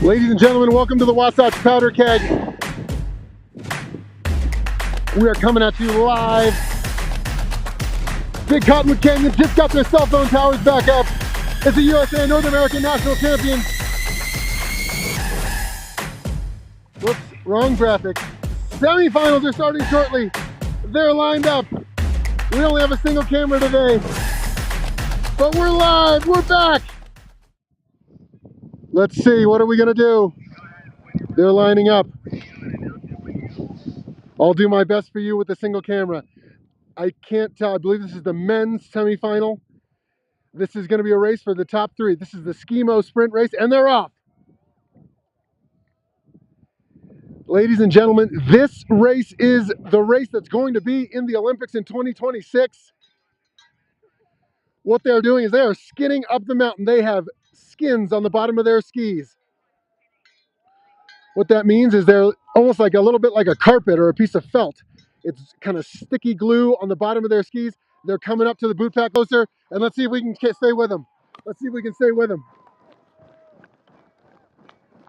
Ladies and gentlemen, welcome to the Wasatch Powderkeg. We are coming at you live. Big Cottonwood Canyon just got their cell phone towers back up. It's the USA North American National Champions. Whoops, wrong graphic. Semifinals are starting shortly. They're lined up. We only have a single camera today, but we're live, we're back. Let's see, what are we gonna do? They're lining up. I'll do my best for you with a single camera. I can't tell, I believe this is the men's semifinal. This is gonna be a race for the top three. This is the Skimo sprint race, and they're off. Ladies and gentlemen, this race is the race that's going to be in the Olympics in 2026. What they're doing is they are skinning up the mountain. They have skins on the bottom of their skis. What that means is they're almost like a little bit like a carpet or a piece of felt. It's kind of sticky glue on the bottom of their skis. They're coming up to the boot pack closer, and let's see if we can stay with them. Let's see if we can stay with them.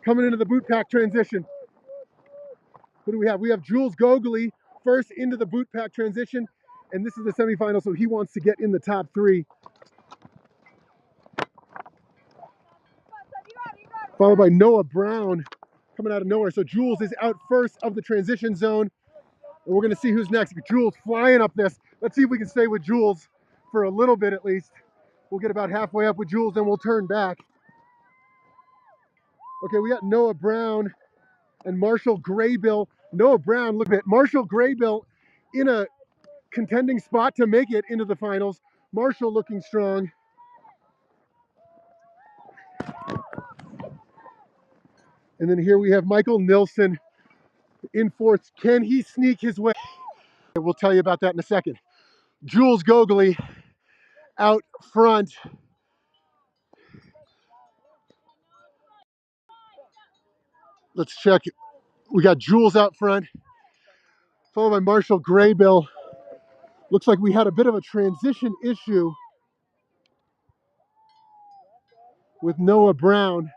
Coming into the boot pack transition. Who do we have? We have Jules Gogoli first into the boot pack transition, and this is the semifinal, so he wants to get in the top three. Followed by Noah Brown coming out of nowhere. So Jules is out first of the transition zone, and we're going to see who's next. Jules flying up this. Let's see if we can stay with Jules for a little bit at least. We'll get about halfway up with Jules, then we'll turn back. Okay, we got Noah Brown and Marshall Graybill. Noah Brown, look at it. Marshall Graybill in a contending spot to make it into the finals. Marshall looking strong. And then here we have Michael Nilsson in fourth. Can he sneak his way? We'll tell you about that in a second. Jules Gogoli out front. Let's check. We got Jules out front, followed by Marshall Graybill. Looks like we had a bit of a transition issue with Noah Brown.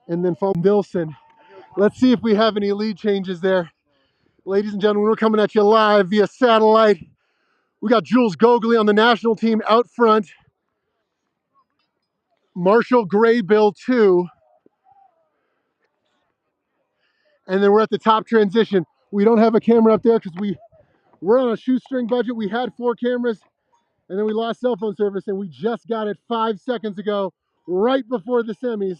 And then followed Nilsson. Let's see if we have any lead changes there. Ladies and gentlemen, we're coming at you live via satellite. We got Jules Gogoli on the national team out front. Marshall Graybill 2. And then we're at the top transition. We don't have a camera up there because we're on a shoestring budget. We had 4 cameras, and then we lost cell phone service, and we just got it 5 seconds ago, right before the semis.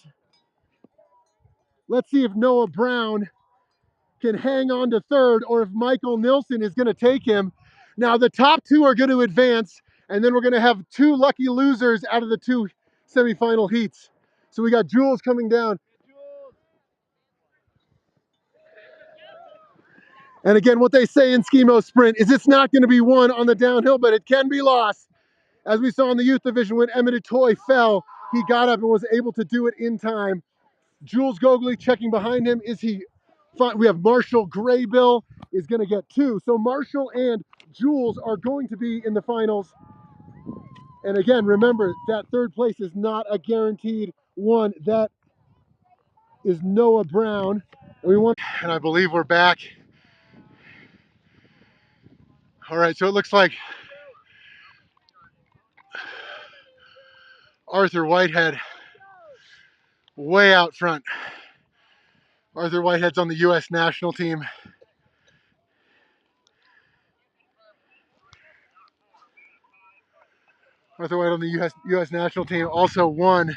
Let's see if Noah Brown can hang on to third, or if Michael Nilsson is going to take him. Now, the top 2 are going to advance, and then we're going to have 2 lucky losers out of the 2 semifinal heats. So we got Jules coming down. And again, what they say in Skimo Sprint is it's not going to be won on the downhill, but it can be lost. As we saw in the youth division when Emmett Toy fell, he got up and was able to do it in time. Jules Gogoli checking behind him. Is he fine? We have Marshall Graybill is going to get 2. So Marshall and Jules are going to be in the finals. And again, remember that third place is not a guaranteed one. That is Noah Brown. And I believe we're back. All right, so it looks like Arthur Whitehead way out front. Arthur Whitehead's on the U.S. national team. Arthur Whitehead on the U.S. national team also won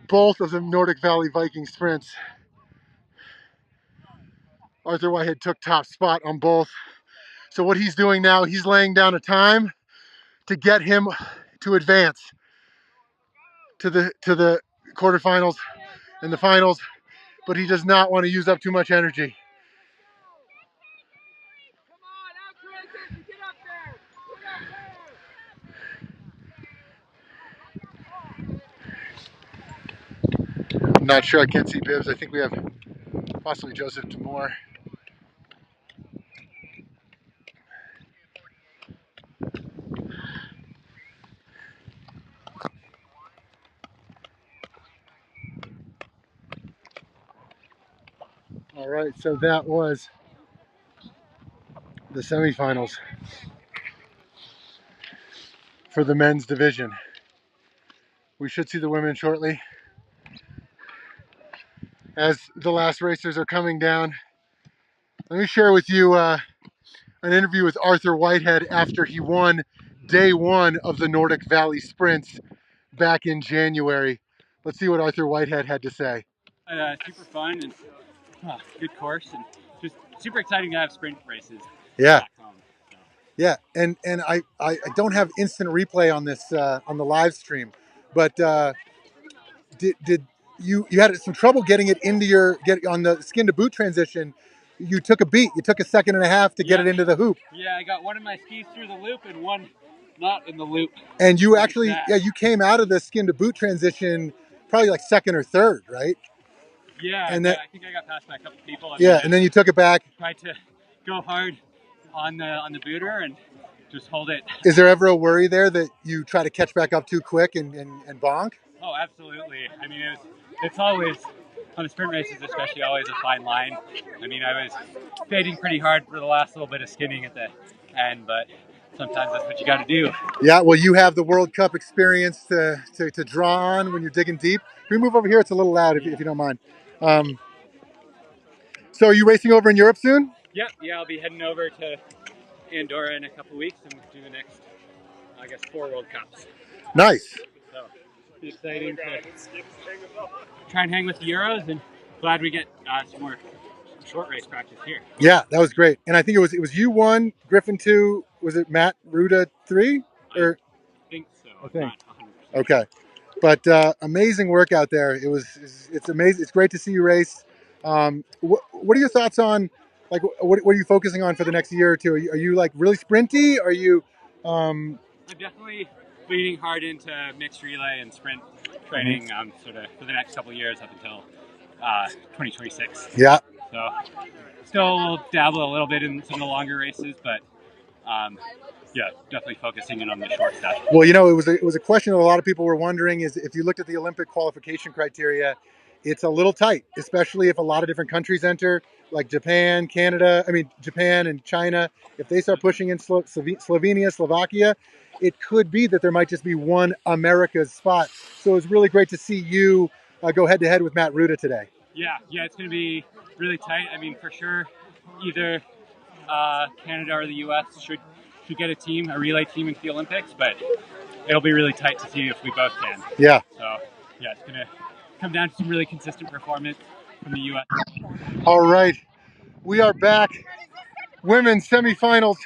both of the Nordic Valley Viking sprints. Arthur Whitehead took top spot on both. So what he's doing now, he's laying down a time to get him to advance to the quarterfinals and the finals, but he does not want to use up too much energy. I'm not sure, I can't see Bibbs. I think we have possibly Joseph Demore. All right, so that was the semifinals for the men's division. We should see the women shortly as the last racers are coming down. Let me share with you an interview with Arthur Whitehead after he won day one of the Nordic Valley Sprints back in January. Let's see what Arthur Whitehead had to say. Super fun and good course, and just super exciting to have sprint races. Yeah. Back home, so. Yeah, and I don't have instant replay on this on the live stream, but did you had some trouble getting it into get on the skin to boot transition? You took a beat. You took a second and a half to get it into the hoop. Yeah, I got one of my skis through the loop and one not in the loop. And you actually, you came out of the skin to boot transition probably like second or third, right? Yeah, and I think I got passed by a couple people. And then you took it back. Tried to go hard on the booter and just hold it. Is there ever a worry there that you try to catch back up too quick and bonk? Oh, absolutely. I mean, it's always, on the sprint races especially, always a fine line. I mean, I was fading pretty hard for the last little bit of skinning at the end, but sometimes that's what you got to do. Yeah, well, you have the World Cup experience to draw on when you're digging deep. Can we move over here? It's a little loud if you don't mind. So are you racing over in Europe soon? Yeah, I'll be heading over to Andorra in a couple weeks and do the next, I guess, 4 World Cups. Nice. So it's exciting to try and hang with the Euros, and glad we get some more short race practice here. Yeah, that was great. And I think it was you 1, Griffin 2. Was it Matt Ruda 3? I think so. I think. Not 100%. Okay. But amazing work out there. It's amazing. It's great to see you race. What are your thoughts on, like, what are you focusing on for the next year or two? Are you like really sprinty? Are you? I'm definitely leaning hard into mixed relay and sprint training, sort of for the next couple of years up until 2026. Yeah. So still dabble a little bit in some of the longer races, but yeah, definitely focusing in on the short stuff. Well, you know, it was a question that a lot of people were wondering is if you looked at the Olympic qualification criteria, it's a little tight, especially if a lot of different countries enter, like Japan, Japan and China. If they start pushing in Slovenia, Slovakia, it could be that there might just be one America's spot. So it was really great to see you go head to head with Matt Ruda today. Yeah, it's going to be really tight. I mean, for sure, either Canada or the U.S. should get a relay team into the Olympics, but it'll be really tight to see if we both can. Yeah. So, yeah, it's going to come down to some really consistent performance from the U.S. All right, we are back. Women's semifinals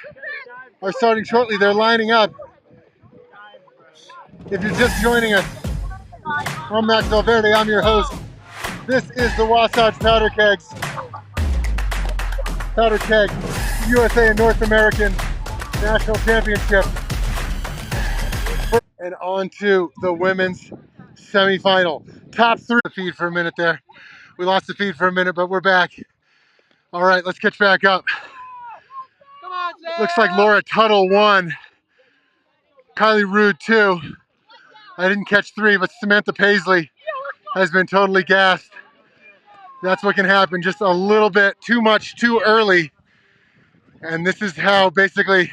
are starting shortly. They're lining up. If you're just joining us, I'm Max Valverde. I'm your host. This is the Wasatch Powderkeg USA and North American National Championship. And on to the women's semifinal. Top 3. The feed for a minute there. We lost the feed for a minute, but we're back. All right, let's catch back up. Come on, Sarah. Looks like Laura Tuttle won. Kylie Rude 2. I didn't catch 3, but Samantha Paisley has been totally gassed. That's what can happen, just a little bit too much too early. And this is how basically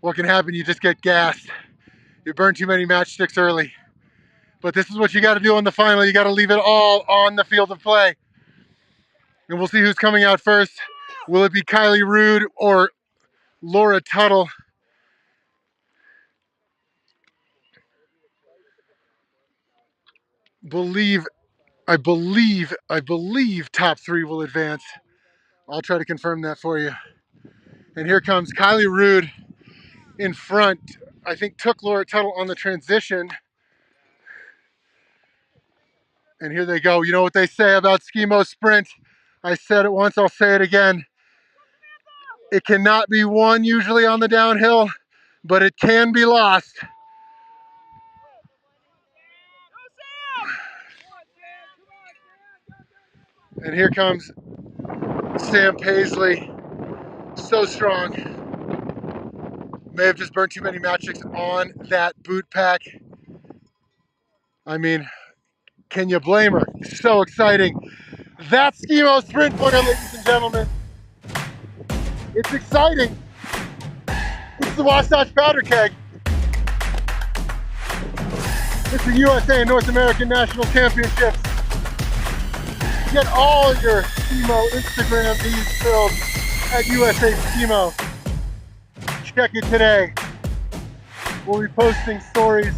what can happen. You just get gassed. You burn too many matchsticks early. But this is what you got to do in the final. You got to leave it all on the field of play. And we'll see who's coming out first. Will it be Kylie Rude or Laura Tuttle? I believe top 3 will advance. I'll try to confirm that for you. And here comes Kylie Rude in front. I think took Laura Tuttle on the transition. And here they go. You know what they say about Skimo Sprint. I said it once, I'll say it again. It cannot be won usually on the downhill, but it can be lost. And here comes Sam Paisley. So strong. May have just burned too many matchsticks on that boot pack. I mean, can you blame her? So exciting. That's Skimo Sprint for you, ladies and gentlemen. It's exciting. This is the Wasatch Powderkeg. It's the USA and North American National Championships. Get all your Skimo Instagram needs filled at USA Skimo. Check it today. We'll be posting stories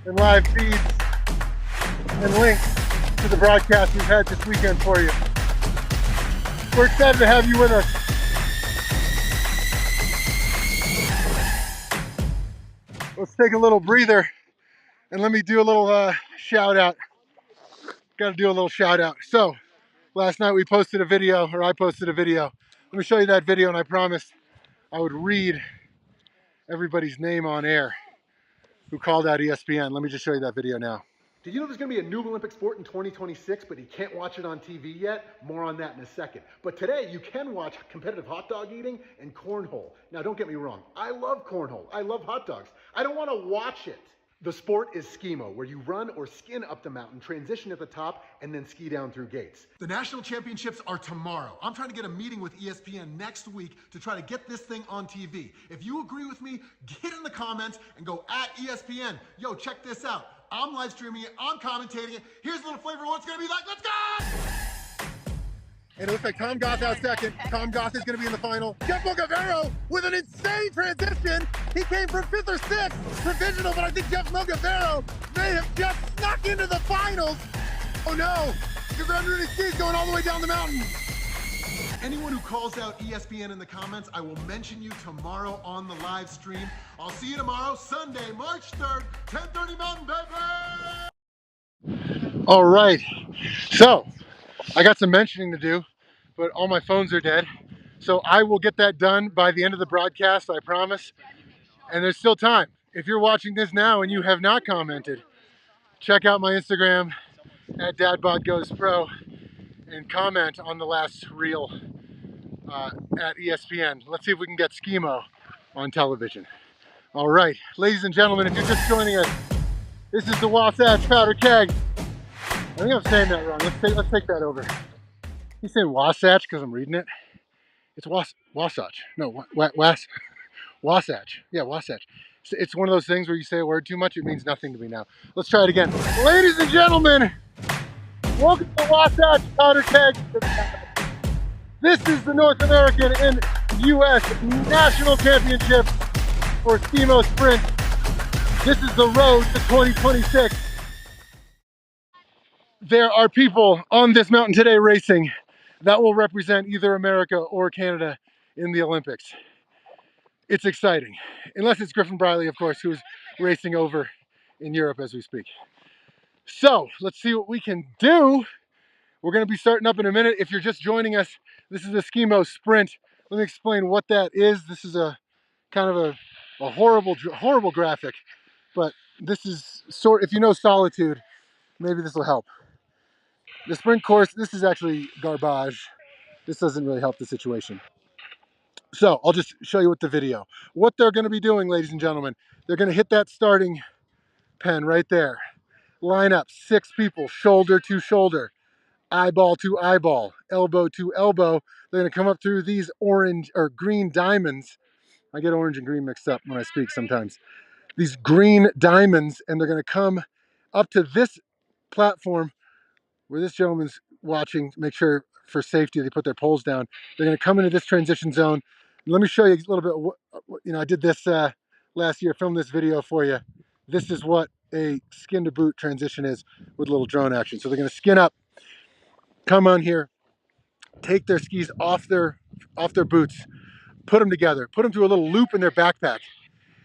and live feeds and links to the broadcast we've had this weekend for you. We're excited to have you with us. Let's take a little breather and let me do a little shout out. Got to do a little shout out. So last night we posted a video, or I posted a video. Let me show you that video, and I promised I would read everybody's name on air who called out ESPN. Let me just show you that video now. Did you know there's going to be a new Olympic sport in 2026, but you can't watch it on TV yet? More on that in a second. But today you can watch competitive hot dog eating and cornhole. Now don't get me wrong, I love cornhole. I love hot dogs. I don't want to watch it. The sport is skimo, where you run or skin up the mountain, transition at the top, and then ski down through gates. The national championships are tomorrow. I'm trying to get a meeting with ESPN next week to try to get this thing on TV. If you agree with me, get in the comments and go at ESPN. Yo, check this out. I'm live streaming it, I'm commentating it. Here's a little flavor of what it's gonna be like. Let's go! And it looks like Tom Goth out second. Tom Goth is going to be in the final. Jeff Mogavero with an insane transition. He came from 5th or 6th provisional, but I think Jeff Mogavero may have just snuck into the finals. Oh no, your ground rooting skis going all the way down the mountain. Anyone who calls out ESPN in the comments, I will mention you tomorrow on the live stream. I'll see you tomorrow, Sunday, March 3rd, 10:30 Mountain, baby! All right, so I got some mentioning to do, but all my phones are dead. So I will get that done by the end of the broadcast, I promise. And there's still time. If you're watching this now and you have not commented, check out my Instagram at DadBodGoesPro and comment on the last reel at ESPN. Let's see if we can get Skimo on television. All right, ladies and gentlemen, if you're just joining us, this is the Wasatch Powderkeg. I think I'm saying that wrong. Let's take that over. He's saying Wasatch because I'm reading it. It's Wasatch. No, Wasatch. Yeah, Wasatch. It's one of those things where you say a word too much, it means nothing to me now. Let's try it again. Ladies and gentlemen, welcome to Wasatch Powderkeg. This is the North American and U.S. National Championships for Skimo Sprint. This is the road to 2026. There are people on this mountain today racing that will represent either America or Canada in the Olympics. It's exciting, unless it's Griffin Briley, of course, who's racing over in Europe as we speak. So let's see what we can do. We're going to be starting up in a minute. If you're just joining us, this is the Skimo Sprint. Let me explain what that is. This is a kind of a horrible graphic, but this is if you know Solitude, maybe this will help. The sprint course, this is actually garbage. This doesn't really help the situation. So I'll just show you with the video. What they're going to be doing, ladies and gentlemen, they're going to hit that starting pen right there. Line up 6 people, shoulder to shoulder, eyeball to eyeball, elbow to elbow. They're going to come up through these orange or green diamonds. I get orange and green mixed up when I speak sometimes. These green diamonds, and they're going to come up to this platform where this gentleman's watching to make sure for safety they put their poles down. They're going to come into this transition zone. Let me show you a little bit. I did this last year, filmed this video for you. This is what a skin to boot transition is with a little drone action. So they're going to skin up, come on here, take their skis off their boots, put them together, put them through a little loop in their backpack,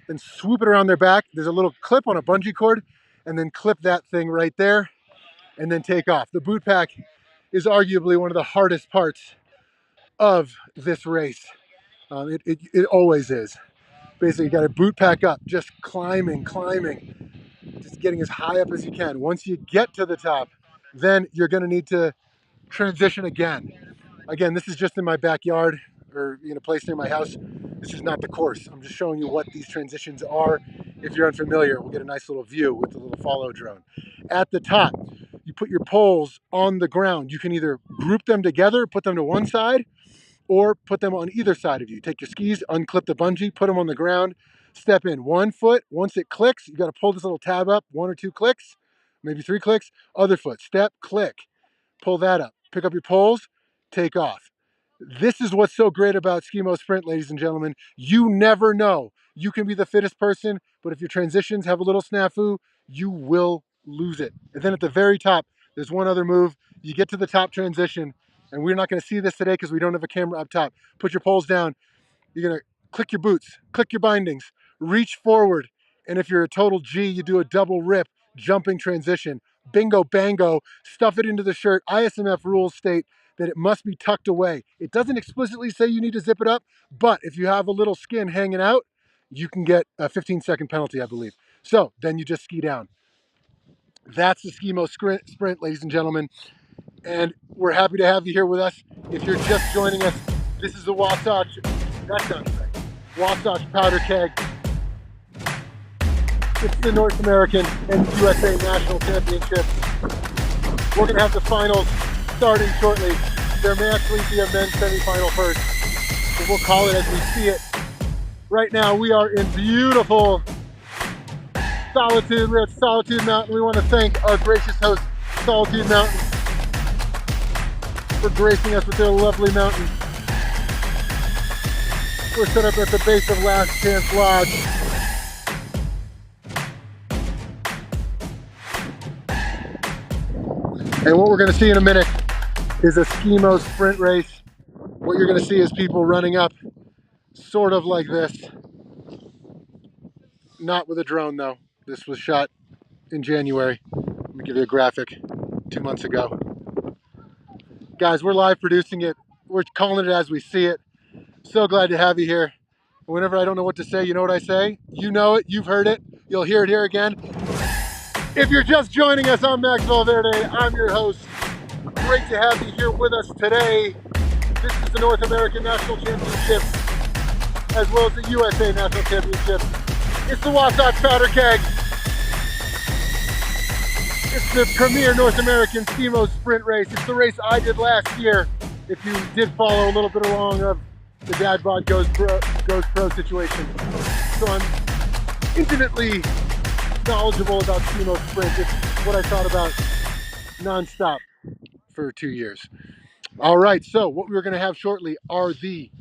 then swoop it around their back. There's a little clip on a bungee cord, and then clip that thing right there, and then take off. The boot pack is arguably one of the hardest parts of this race. It always is. Basically, you got to boot pack up, just climbing, just getting as high up as you can. Once you get to the top, then you're going to need to transition again. Again, this is just in my backyard or in a place near my house. This is not the course. I'm just showing you what these transitions are. If you're unfamiliar, we'll get a nice little view with the little follow drone. At the top, you put your poles on the ground. You can either group them together, put them to one side, or put them on either side of you. Take your skis, unclip the bungee, put them on the ground, step in 1 foot. Once it clicks, you got to pull this little tab up, 1 or 2 clicks, maybe 3 clicks. Other foot, step, click, pull that up. Pick up your poles, take off. This is what's so great about Skimo Sprint, ladies and gentlemen. You never know. You can be the fittest person, but if your transitions have a little snafu, you will lose it. And then at the very top, there's one other move. You get to the top transition, and we're not going to see this today because we don't have a camera up top. Put your poles down. You're going to click your boots, click your bindings, reach forward. And if you're a total G, you do a double rip, jumping transition. Bingo, bango, stuff it into the shirt. ISMF rules state that it must be tucked away. It doesn't explicitly say you need to zip it up, but if you have a little skin hanging out, you can get a 15-second penalty, I believe. So then you just ski down. That's the Skimo Sprint, ladies and gentlemen. And we're happy to have you here with us. If you're just joining us, this is the Wasatch, that sounds right, Wasatch Powderkeg. It's the North American and USA National Championships. We're going to have the finals starting shortly. There may actually be a men's semifinal first, but we'll call it as we see it. Right now, we are in beautiful Solitude. We're at Solitude Mountain. We want to thank our gracious host, Solitude Mountain, for gracing us with their lovely mountain. We're set up at the base of Last Chance Lodge. And what we're going to see in a minute is a Skimo sprint race. What you're going to see is people running up sort of like this. Not with a drone though. This was shot in January. Let me give you a graphic 2 months ago. Guys, we're live producing it. We're calling it as we see it. So glad to have you here. Whenever I don't know what to say, you know what I say? You know it, you've heard it, you'll hear it here again. If you're just joining us, I'm Max Valverde. I'm your host. Great to have you here with us today. This is the North American National Championship, as well as the USA National Championship. It's the Wasatch Powderkeg. It's the premier North American Skimo sprint race. It's the race I did last year. If you did follow a little bit along of the Dad Bod Goes Pro situation. So I'm intimately knowledgeable about Skimo sprint. It's what I thought about nonstop for 2 years. All right, so what we're going to have shortly are the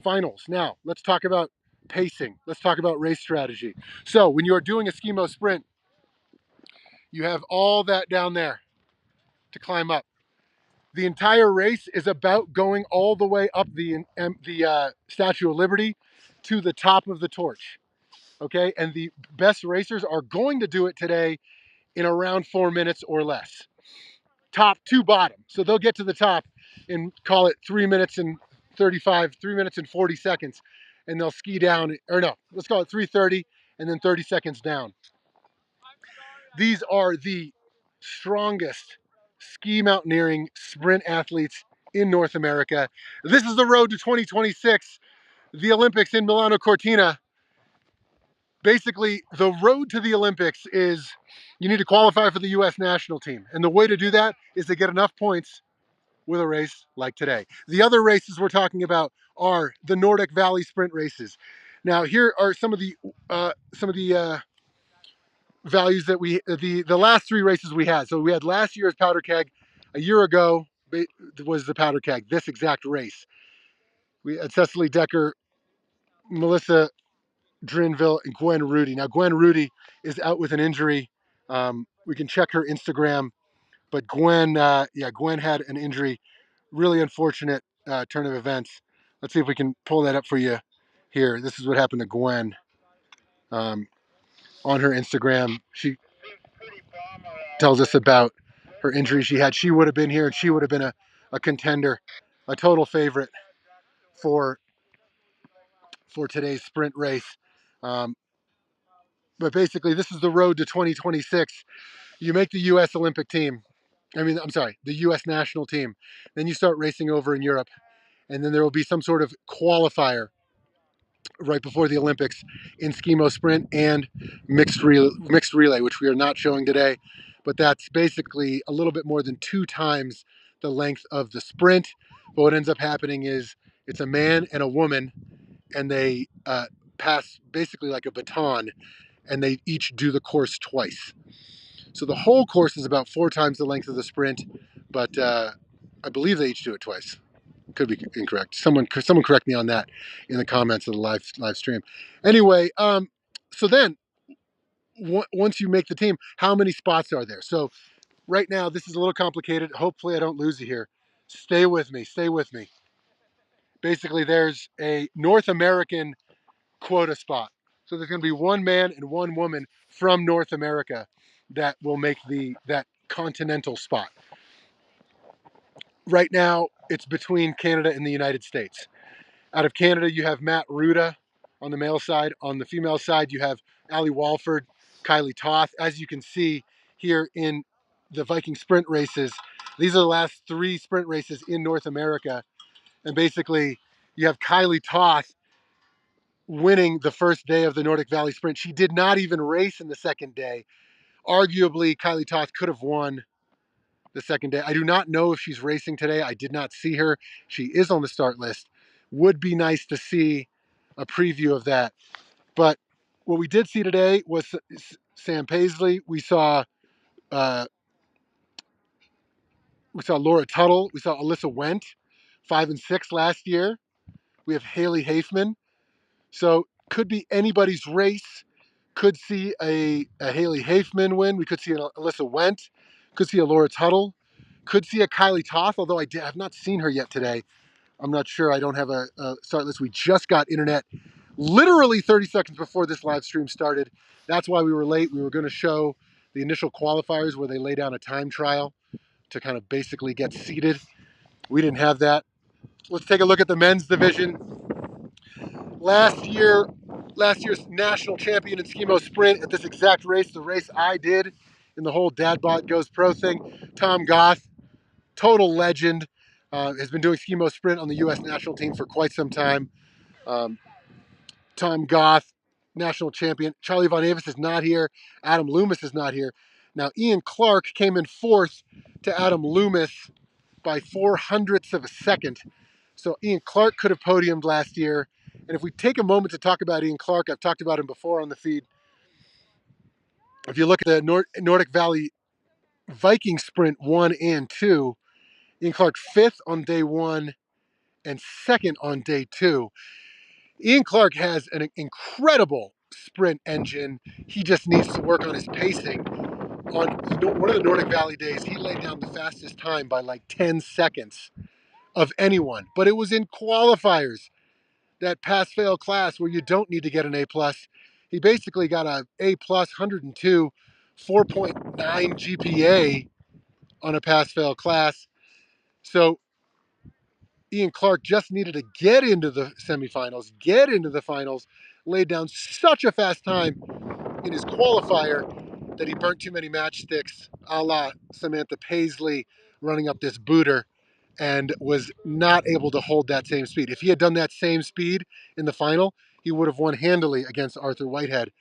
finals. Now, let's talk about pacing. Let's talk about race strategy. So when you're doing a Skimo sprint, you have all that down there to climb up. The entire race is about going all the way up the Statue of Liberty to the top of the torch. Okay, and the best racers are going to do it today in around 4 minutes or less. Top to bottom. So they'll get to the top in, call it 3 minutes and 40 seconds. And they'll ski down, or no, let's call it 3:30 and then 30 seconds down. These are the strongest ski mountaineering sprint athletes in North America. This is the road to 2026, the Olympics in Milano Cortina. Basically, the road to the Olympics is you need to qualify for the US national team. And the way to do that is to get enough points with a race like today. The other races we're talking about are the Nordic Valley sprint races. Now, here are some of the values that the last 3 races we had. So we had last year's Powderkeg. A year ago was the Powderkeg, this exact race. We had Cecily Decker, Melissa Drinville, and Gwen Rudy. Now, Gwen Rudy is out with an injury. We can check her Instagram, but Gwen had an injury. Really unfortunate turn of events. Let's see if we can pull that up for you here. This is what happened to Gwen. On her Instagram, she tells us about her injury she had. She would have been here, and she would have been a contender, a total favorite for today's sprint race. But basically, this is the road to 2026. You make the U.S. Olympic team. The U.S. national team. Then you start racing over in Europe. And then there will be some sort of qualifier right before the Olympics in Skimo sprint and mixed relay, which we are not showing today. but that's basically a little bit more than 2 times the length of the sprint. But what ends up happening is it's a man and a woman, and they pass basically like a baton, and they each do the course twice. So the whole course is about 4 times the length of the sprint, but I believe they each do it twice. Could be incorrect. Someone correct me on that in the comments of the live stream. Anyway, so then once you make the team, how many spots are there? So right now, this is a little complicated. Hopefully, I don't lose you here. Stay with me. Stay with me. Basically, there's a North American quota spot. So there's going to be one man and one woman from North America that will make that continental spot. Right now, it's between Canada and the United States. Out of Canada, you have Matt Ruda on the male side. On the female side, you have Ali Walford, Kylie Toth. As you can see here in the Viking sprint races, these are the last 3 sprint races in North America. And basically, you have Kylie Toth winning the first day of the Nordic Valley Sprint. She did not even race in the second day. Arguably, Kylie Toth could have won the second day. I do not know if she's racing today. I did not see her. She is on the start list. Would be nice to see a preview of that. But what we did see today was Sam Paisley. We saw Laura Tuttle. We saw Alyssa Wendt, 5 and 6 last year. We have Haley Hafman. So could be anybody's race. Could see a Haley Hafman win. We could see an Alyssa Wendt. Could see a Laura Tuttle. Could see a Kylie Toth, although I have not seen her yet today. I'm not sure. I don't have a start list. We just got internet literally 30 seconds before this live stream started. That's why we were late. We were going to show the initial qualifiers where they lay down a time trial to kind of basically get seated. We didn't have that. Let's take a look at the men's division. Last year's national champion in Skimo Sprint at this exact race, the race I did in the whole Dadbot Goes Pro thing, Tom Goth, total legend, has been doing Skimo Sprint on the U.S. national team for quite some time. Tom Goth, national champion. Charlie Von Avis is not here. Adam Loomis is not here. Now, Ian Clark came in 4th to Adam Loomis by 0.04 of a second. So Ian Clark could have podiumed last year. And if we take a moment to talk about Ian Clark, I've talked about him before on the feed. If you look at the Nordic Valley Viking Sprint 1 and 2, Ian Clark 5th on day 1 and 2nd on day 2. Ian Clark has an incredible sprint engine. He just needs to work on his pacing. On one of the Nordic Valley days, he laid down the fastest time by like 10 seconds of anyone. But it was in qualifiers, that pass-fail class where you don't need to get an A+. He basically got a A+, 102, 4.9 GPA on a pass-fail class. So Ian Clark just needed to get into the semifinals, get into the finals, laid down such a fast time in his qualifier that he burnt too many matchsticks, a la Samantha Paisley running up this booter, and was not able to hold that same speed. If he had done that same speed in the final, he would have won handily against Arthur Whitehead.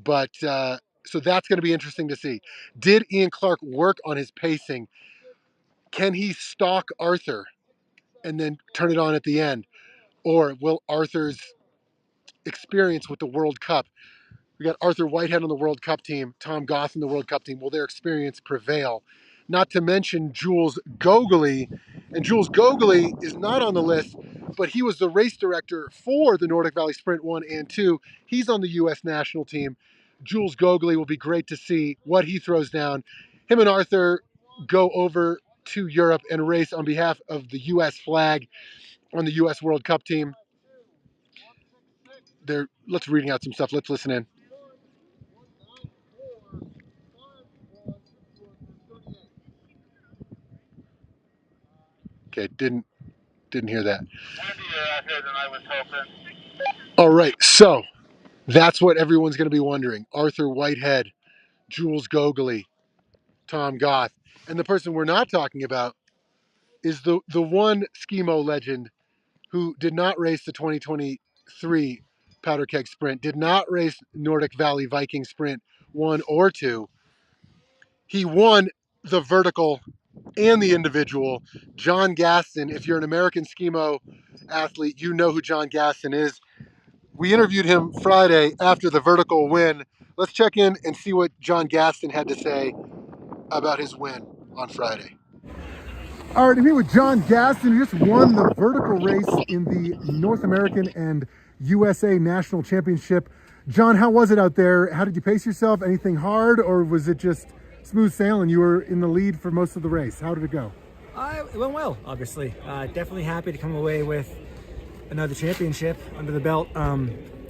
But so that's going to be interesting to see. Did Ian Clark work on his pacing? Can he stalk Arthur and then turn it on at the end? Or will Arthur's experience with the World Cup, we got Arthur Whitehead on the World Cup team, Tom Goth on the World Cup team, will their experience prevail? Not to mention Jules Gogoli. And Jules Gogoli is not on the list, but he was the race director for the Nordic Valley Sprint 1 and 2. He's on the U.S. national team. Jules Gogoli will be great to see what he throws down. Him and Arthur go over to Europe and race on behalf of the U.S. flag on the U.S. World Cup team. Let's reading out some stuff. Let's listen in. Okay, didn't hear that. All right, so that's what everyone's going to be wondering. Arthur Whitehead, Jules Gogoli, Tom Goth. And the person we're not talking about is the one Skimo legend who did not race the 2023 Powderkeg Sprint, did not race Nordic Valley Viking Sprint 1 or 2. He won the vertical and the individual. John Gaston, if you're an American Skimo athlete, you know who John Gaston is. We interviewed him Friday after the vertical win. Let's check in and see what John Gaston had to say about his win on Friday. All right, I'm here with John Gaston, who just won the vertical race in the North American and USA National Championship. John, how was it out there? How did you pace yourself? Anything hard, or was it just smooth sailing? You were in the lead for most of the race. How did it go? It went well, obviously. Definitely happy to come away with another championship under the belt.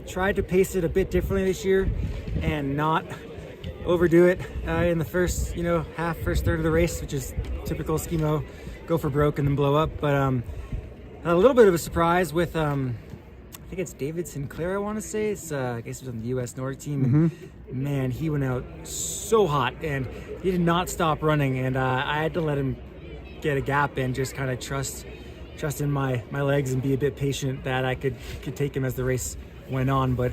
Tried to pace it a bit differently this year and not overdo it in the first, first third of the race, which is typical Skimo, go for broke and then blow up. But a little bit of a surprise with, I think it's David Sinclair, I want to say. It's, I guess it was on the U.S. Nordic team. And man, he went out so hot and he did not stop running. And I had to let him get a gap and just kind of trust in my legs and be a bit patient that I could take him as the race went on. But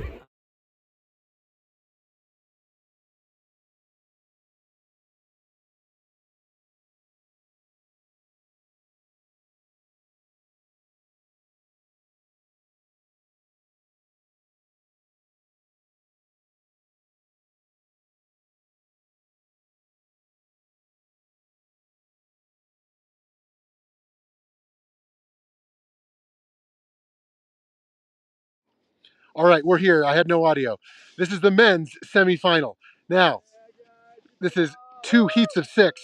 All right, we're here. I had no audio. This is the men's semifinal. Now, this is 2 heats of 6.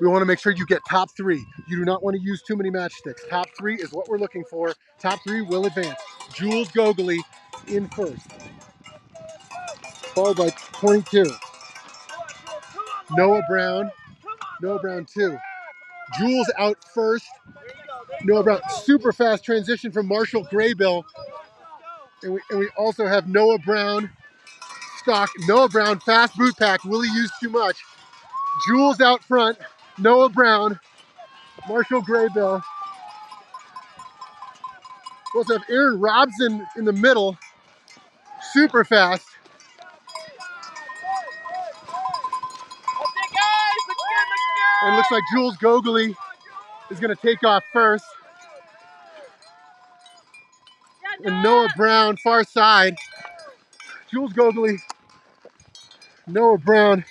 We want to make sure you get top 3. You do not want to use too many matchsticks. Top 3 is what we're looking for. Top 3 will advance. Jules Gogoli in first, followed by 22. Noah Brown 2. Jules out first. Noah Brown, super fast transition from Marshall Graybill. And we also have Noah Brown stock. Noah Brown, fast boot pack. Will he use too much? Jules out front. Noah Brown, Marshall Graybill. We also have Aaron Robson in the middle. Super fast. And it looks like Jules Gogoli is going to take off first. And Noah Brown, far side. Jules Gogoli, Noah Brown.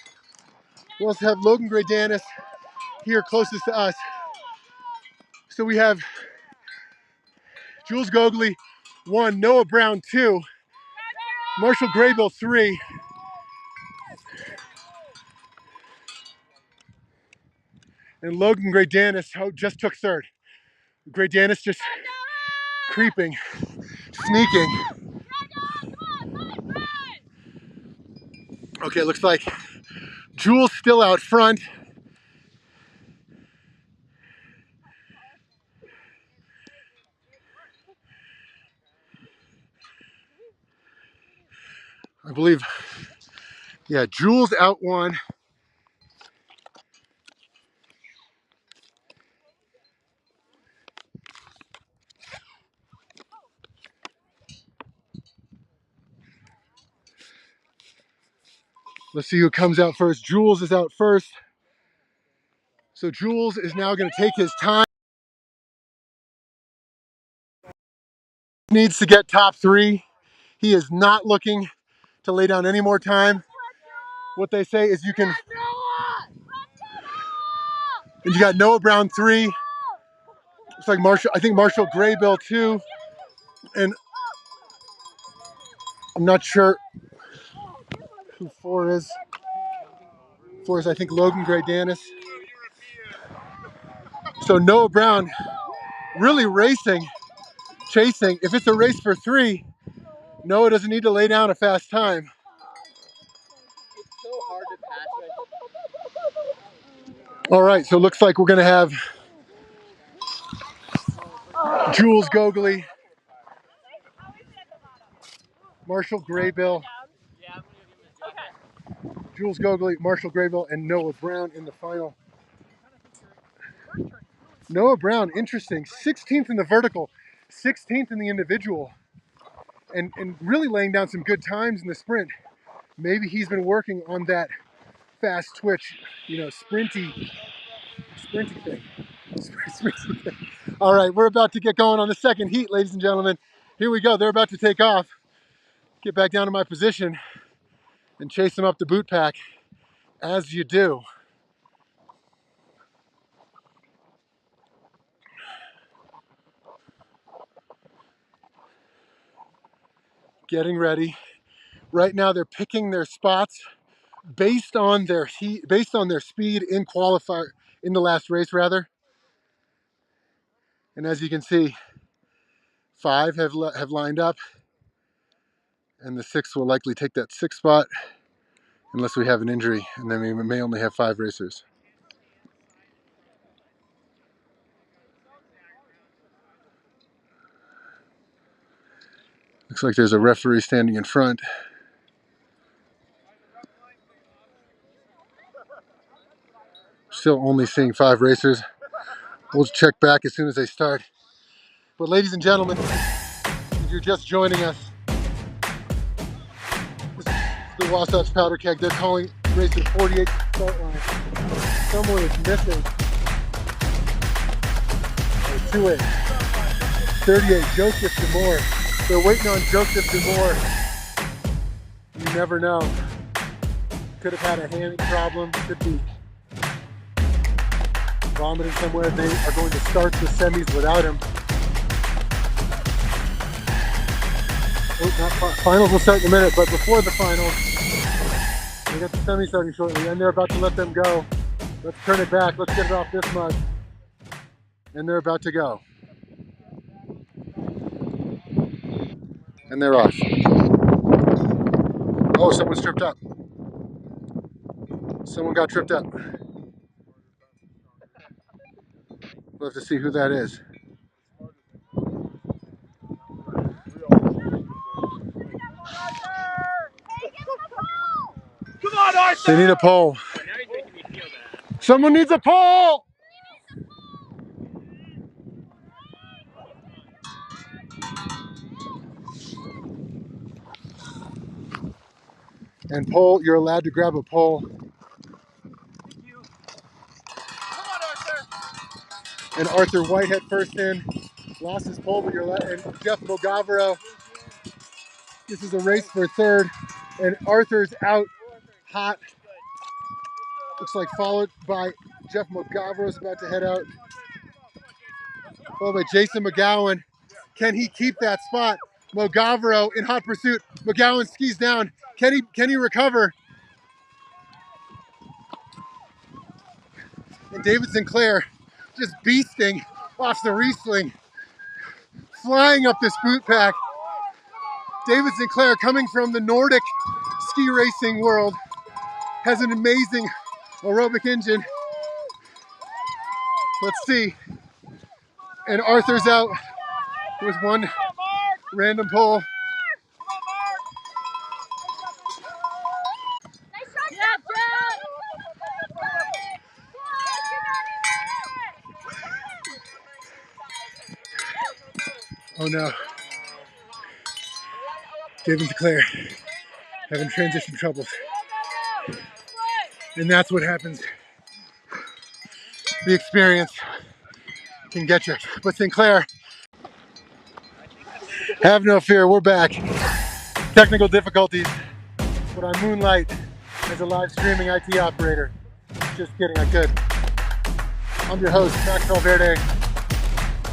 We also have Logan Graydanis here closest to us. So we have Jules Gogoli 1, Noah Brown 2, Marshall Graybill 3. And Logan Graydanis just took third. Graydanis just creeping, sneaking. Okay, looks like Jules still out front. I believe, yeah, Jules out 1. Let's see who comes out first. Jules is out first. So Jules is now going to take his time. Needs to get top 3. He is not looking to lay down any more time. What they say is you can, and you got Noah Brown 3. Looks like I think Marshall Graybill 2. And I'm not sure who 4 is. 4 is, I think, Logan Graydanis. So Noah Brown really racing, chasing. If it's a race for 3, Noah doesn't need to lay down a fast time. It's so hard to pass. All right, so it looks like we're going to have Jules Gogoli, Marshall Graybill, Jules Gogoli, Marshall Graybill, and Noah Brown in the final. Noah Brown, interesting. 16th in the vertical, 16th in the individual, and really laying down some good times in the sprint. Maybe he's been working on that fast twitch, you know, sprinty thing. Sprinty thing. All right, we're about to get going on the second heat, ladies and gentlemen. Here we go. They're about to take off. Get back down to my position and chase them up the boot pack, as you do. Getting ready. Right now they're picking their spots based on their heat, based on their speed in qualifier, in the last race rather. And as you can see, 5 have lined up, and the 6 will likely take that 6th spot unless we have an injury, and then we may only have 5 racers. Looks like there's a referee standing in front. Still only seeing 5 racers. We'll check back as soon as they start. But ladies and gentlemen, if you're just joining us, this is the Wasatch Powderkeg. They're calling racer 48 start line. Someone is missing. 28, 38, Joseph Demore. They're waiting on Joseph Demore. You never know. Could have had a hammy problem. Could be vomiting somewhere. They are going to start the semis without him. Oh, not finals will start in a minute, but before the finals, we got the semis starting shortly, and they're about to let them go. Let's turn it back. Let's get it off this mud. And they're about to go. And they're off. Oh, someone's tripped up. Someone got tripped up. We'll have to see who that is. Come on, Arthur! They need a pole. Someone needs a pole! And pole, you're allowed to grab a pole. Thank you. Come on, Arthur! And Arthur Whitehead first in. Lost his pole, but you're allowed. And Jeff Mogavero. This is a race for 3rd. And Arthur's out hot. Looks like followed by Jeff Mogavero's about to head out. Followed by Jason McGowan. Can he keep that spot? Mogavero in hot pursuit. McGowan skis down. Can he recover? And David Sinclair just beasting off the Riesling, flying up this boot pack. David Sinclair, coming from the Nordic ski racing world, has an amazing aerobic engine. Let's see. And Arthur's out with one random pole. Oh no. David Sinclair having transition troubles. And that's what happens. The experience can get you. But Sinclair, have no fear, we're back. Technical difficulties, but I moonlight as a live streaming IT operator. Just kidding, I could. I'm your host, Max Valverde,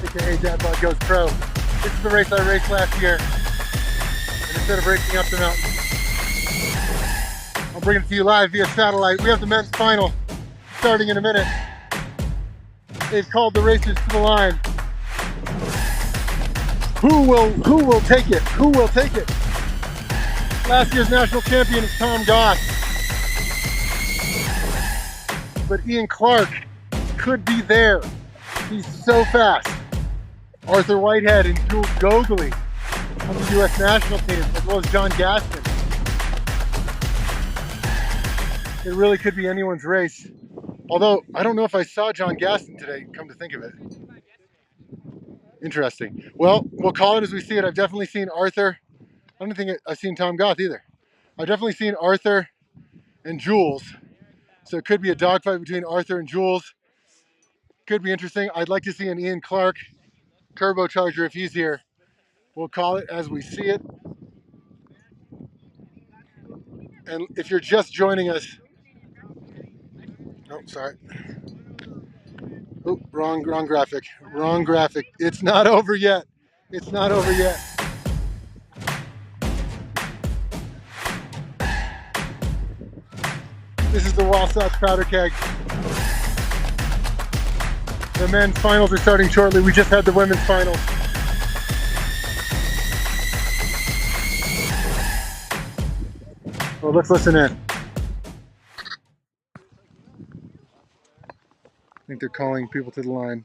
aka Dadbod Goes Pro. This is the race I raced last year. And instead of racing up the mountain, I'll bring it to you live via satellite. We have the men's final starting in a minute. They've called the racers to the line. Who will take it? Who will take it? Last year's national champion is Tom Goss. But Ian Clark could be there. He's so fast. Arthur Whitehead and Jules Gogley on the U.S. national team, as well as John Gaston. It really could be anyone's race. Although, I don't know if I saw John Gaston today, come to think of it. Interesting. Well, we'll call it as we see it. I've definitely seen Arthur. I don't think I've seen Tom Goth either. I've definitely seen Arthur and Jules So it could be a dogfight between Arthur and Jules. Could be interesting. I'd like to see an Ian Clark turbocharger if he's here. We'll call it as we see it. And if you're just joining us, oh, sorry. Oh, wrong graphic. Wrong graphic. It's not over yet. It's not over yet. This is the Wasatch Powderkeg. The men's finals are starting shortly. We just had the women's finals. Well, let's listen in. I think they're calling people to the line.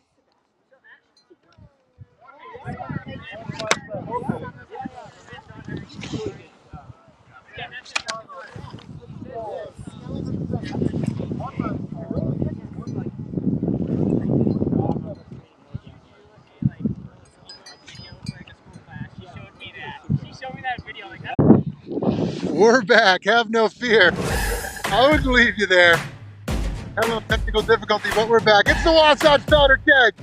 We're back. Have no fear. I wouldn't leave you there. Had a little technical difficulty, but we're back. It's the Wasatch Powderkeg.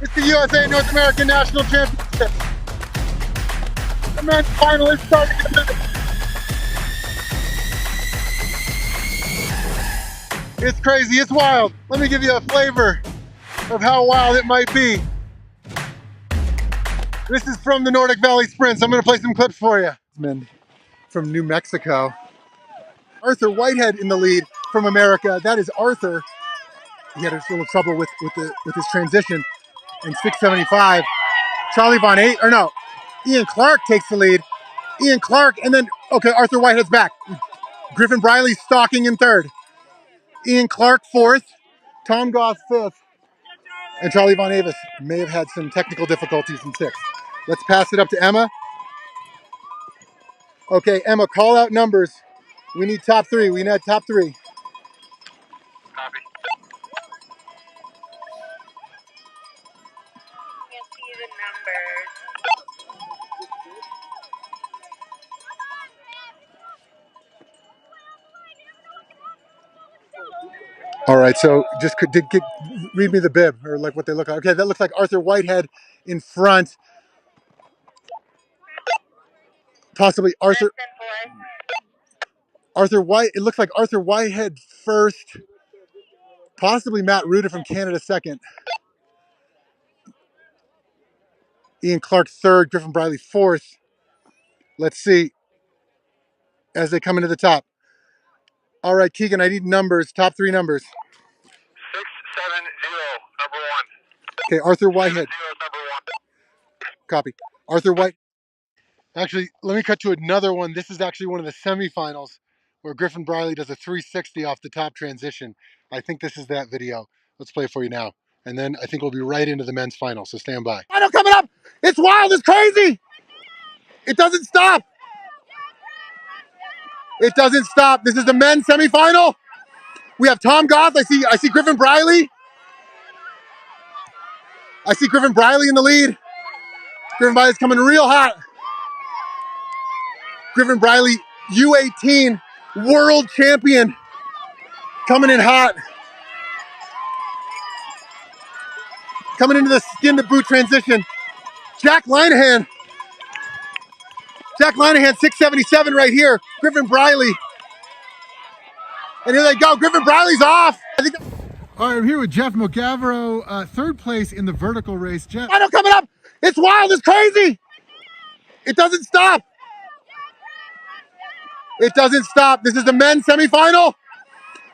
It's the USA North American National Championship. The men's final is starting in a minute. It's crazy. It's wild. Let me give you a flavor of how wild it might be. This is from the Nordic Valley Sprints. I'm going to play some clips for you. Men from New Mexico. Arthur Whitehead in the lead from America. That is Arthur. He had a little trouble with his transition in 675. Charlie Von Eight, or no, Ian Clark takes the lead. Ian Clark, and then, okay, Arthur Whitehead's back. Griffin Briley stalking in third. Ian Clark fourth. Tom Goff fifth. And Charlie Von Avis may have had some technical difficulties in sixth. Let's pass it up to Emma. Okay, Emma, call out numbers. We need top three. We need top three. Copy. Can't see the numbers. All right, so just read me the bib, or like what they look like. Okay, that looks like Arthur Whitehead in front. Possibly Arthur White. It looks like Arthur Whitehead first. Possibly Matt Ruda from Canada second. Ian Clark third. Griffin Briley fourth. Let's see as they come into the top. All right, Keegan, I need numbers. Top three numbers. 670, number one. Okay, Arthur Whitehead. 70, number one. Copy. Arthur White. Actually, let me cut to another one. This is actually one of the semifinals where Griffin Briley does a 360 off the top transition. I think this is that video. Let's play it for you now. And then I think we'll be right into the men's final, so stand by. Final coming up! It's wild, it's crazy! It doesn't stop! It doesn't stop. This is the men's semifinal. We have Tom Goff. I see Griffin Briley. I see Griffin Briley in the lead. Griffin Briley's coming real hot. Griffin Briley, U18 world champion, coming in hot. Coming into the skin to boot transition. Jack Linehan, 677 right here. Griffin Briley. And here they go. Griffin Briley's off. All right, I'm here with Jeff McGavro, third place in the vertical race. Jeff. Final coming up. It's wild. It's crazy. It doesn't stop. It doesn't stop. This is the men's semifinal.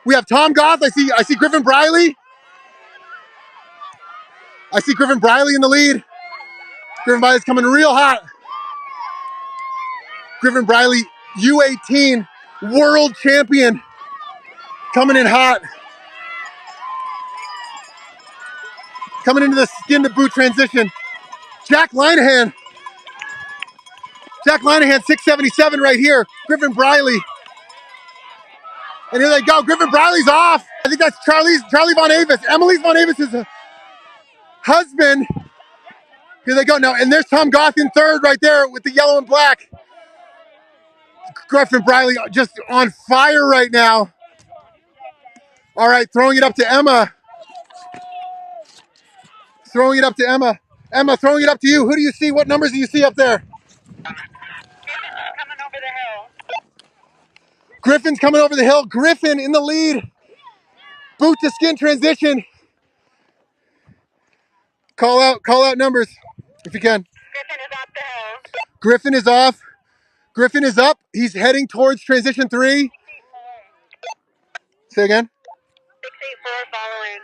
We have Tom Goff. I see Griffin Briley. I see Griffin Briley in the lead. Griffin Briley's coming real hot. Griffin Briley, U18 world champion, coming in hot. Coming into the skin to boot transition. Jack Linehan, 677 right here. Griffin Briley. And here they go. Griffin Briley's off. I think that's Charlie Von Avis. Emily Von Avis' husband. Here they go now. And there's Tom Goff in third right there with the yellow and black. Griffin Briley just on fire right now. All right, throwing it up to Emma. Throwing it up to Emma. Emma, throwing it up to you. Who do you see? What numbers do you see up there? Coming over the hill. Griffin's coming over the hill. Griffin in the lead. Boot to skin transition. Call out numbers if you can. Griffin is up the hill. Griffin is off. Griffin is up. He's heading towards transition 3. Say again. 684 following.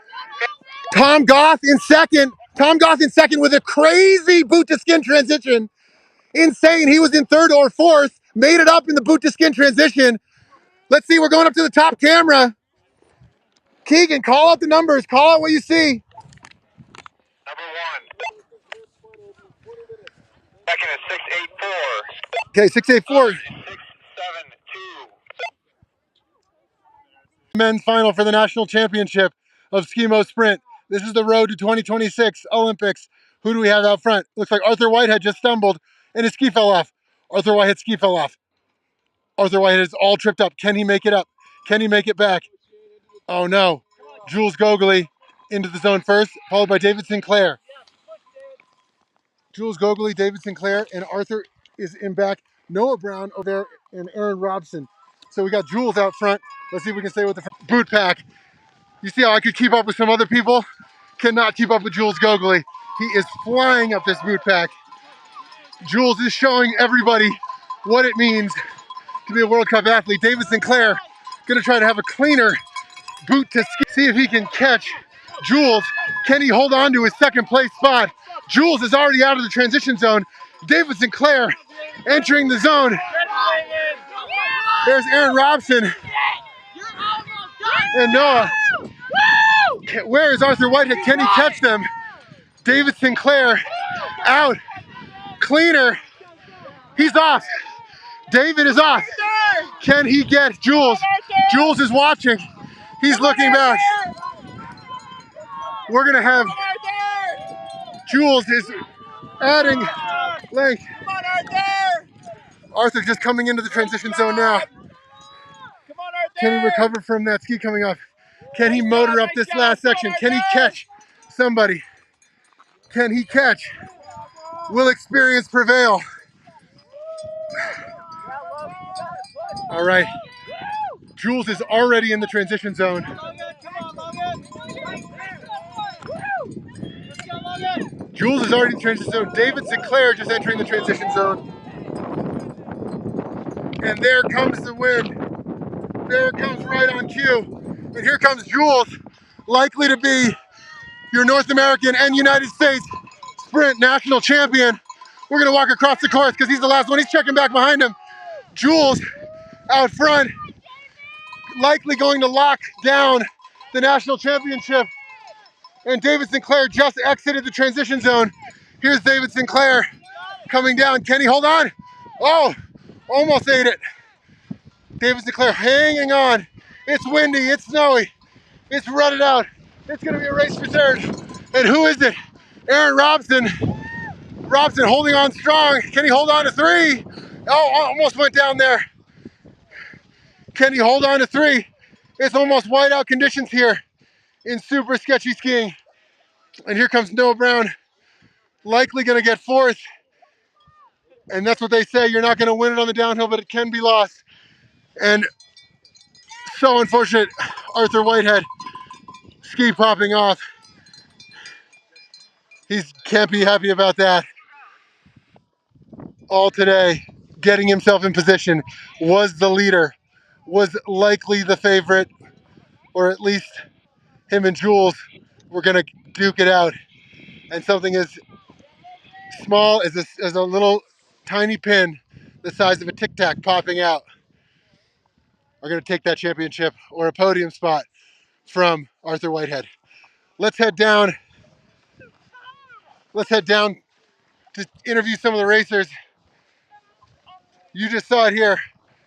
Tom Goth in second. Tom Goth in second with a crazy boot to skin transition. Insane. He was in third or fourth. Made it up in the boot to skin transition. Let's see. We're going up to the top camera. Keegan, call out the numbers. Call out what you see. Number 1. Second is 684. Okay, 684. 672. Men's final for the national championship of Skimo Sprint. This is the road to 2026 Olympics. Who do we have out front? Looks like Arthur Whitehead just stumbled and his ski fell off. Arthur Whitehead's ski fell off. Arthur Whitehead is all tripped up. Can he make it up? Can he make it back? Oh no. Jules Gogoli into the zone first, followed by David Sinclair. Jules Gogoli, David Sinclair, and Arthur is in back. Noah Brown over there and Aaron Robson. So we got Jules out front. Let's see if we can stay with the boot pack. You see how I could keep up with some other people? Cannot keep up with Jules Gogoli. He is flying up this boot pack. Jules is showing everybody what it means to be a World Cup athlete. David Sinclair gonna try to have a cleaner boot to ski. See if he can catch Jules. Can he hold on to his second place spot? Jules is already out of the transition zone. David Sinclair entering the zone. There's Aaron Robson and Noah. Where is Arthur Whitehead? Can he catch them? David Sinclair out. Cleaner. He's off. David is off. Can he get Jules? Jules is watching. He's looking back. We're going to have Jules is adding length. Arthur just coming into the transition zone now. Can he recover from that ski coming off? Can he motor up this last section? Can he catch somebody? Can he catch? Will experience prevail? All right. Jules is already in the transition zone. Jules is already in the transition zone. David Sinclair just entering the transition zone. And there comes the win. There it comes right on cue. And here comes Jules, likely to be your North American and United States sprint national champion. We're gonna walk across the course because he's the last one. He's checking back behind him. Jules out front, likely going to lock down the national championship. And David Sinclair just exited the transition zone. Here's David Sinclair coming down. Can he hold on? Oh, almost ate it. David Sinclair hanging on. It's windy, it's snowy, it's rutted out. It's gonna be a race for third. And who is it? Aaron Robson. Robson holding on strong. Can he hold on to 3? Oh, almost went down there. Can he hold on to 3? It's almost whiteout conditions here in super sketchy skiing. And here comes Noah Brown, likely gonna get 4th. And that's what they say, you're not gonna win it on the downhill, but it can be lost. And so unfortunate, Arthur Whitehead, ski popping off. He can't be happy about that. All today, getting himself in position, was the leader, was likely the favorite, or at least him and Jules were gonna duke it out. And something as small as a little tiny pin, the size of a Tic Tac popping out, are gonna take that championship or a podium spot from Arthur Whitehead. Let's head down to interview some of the racers. You just saw it here.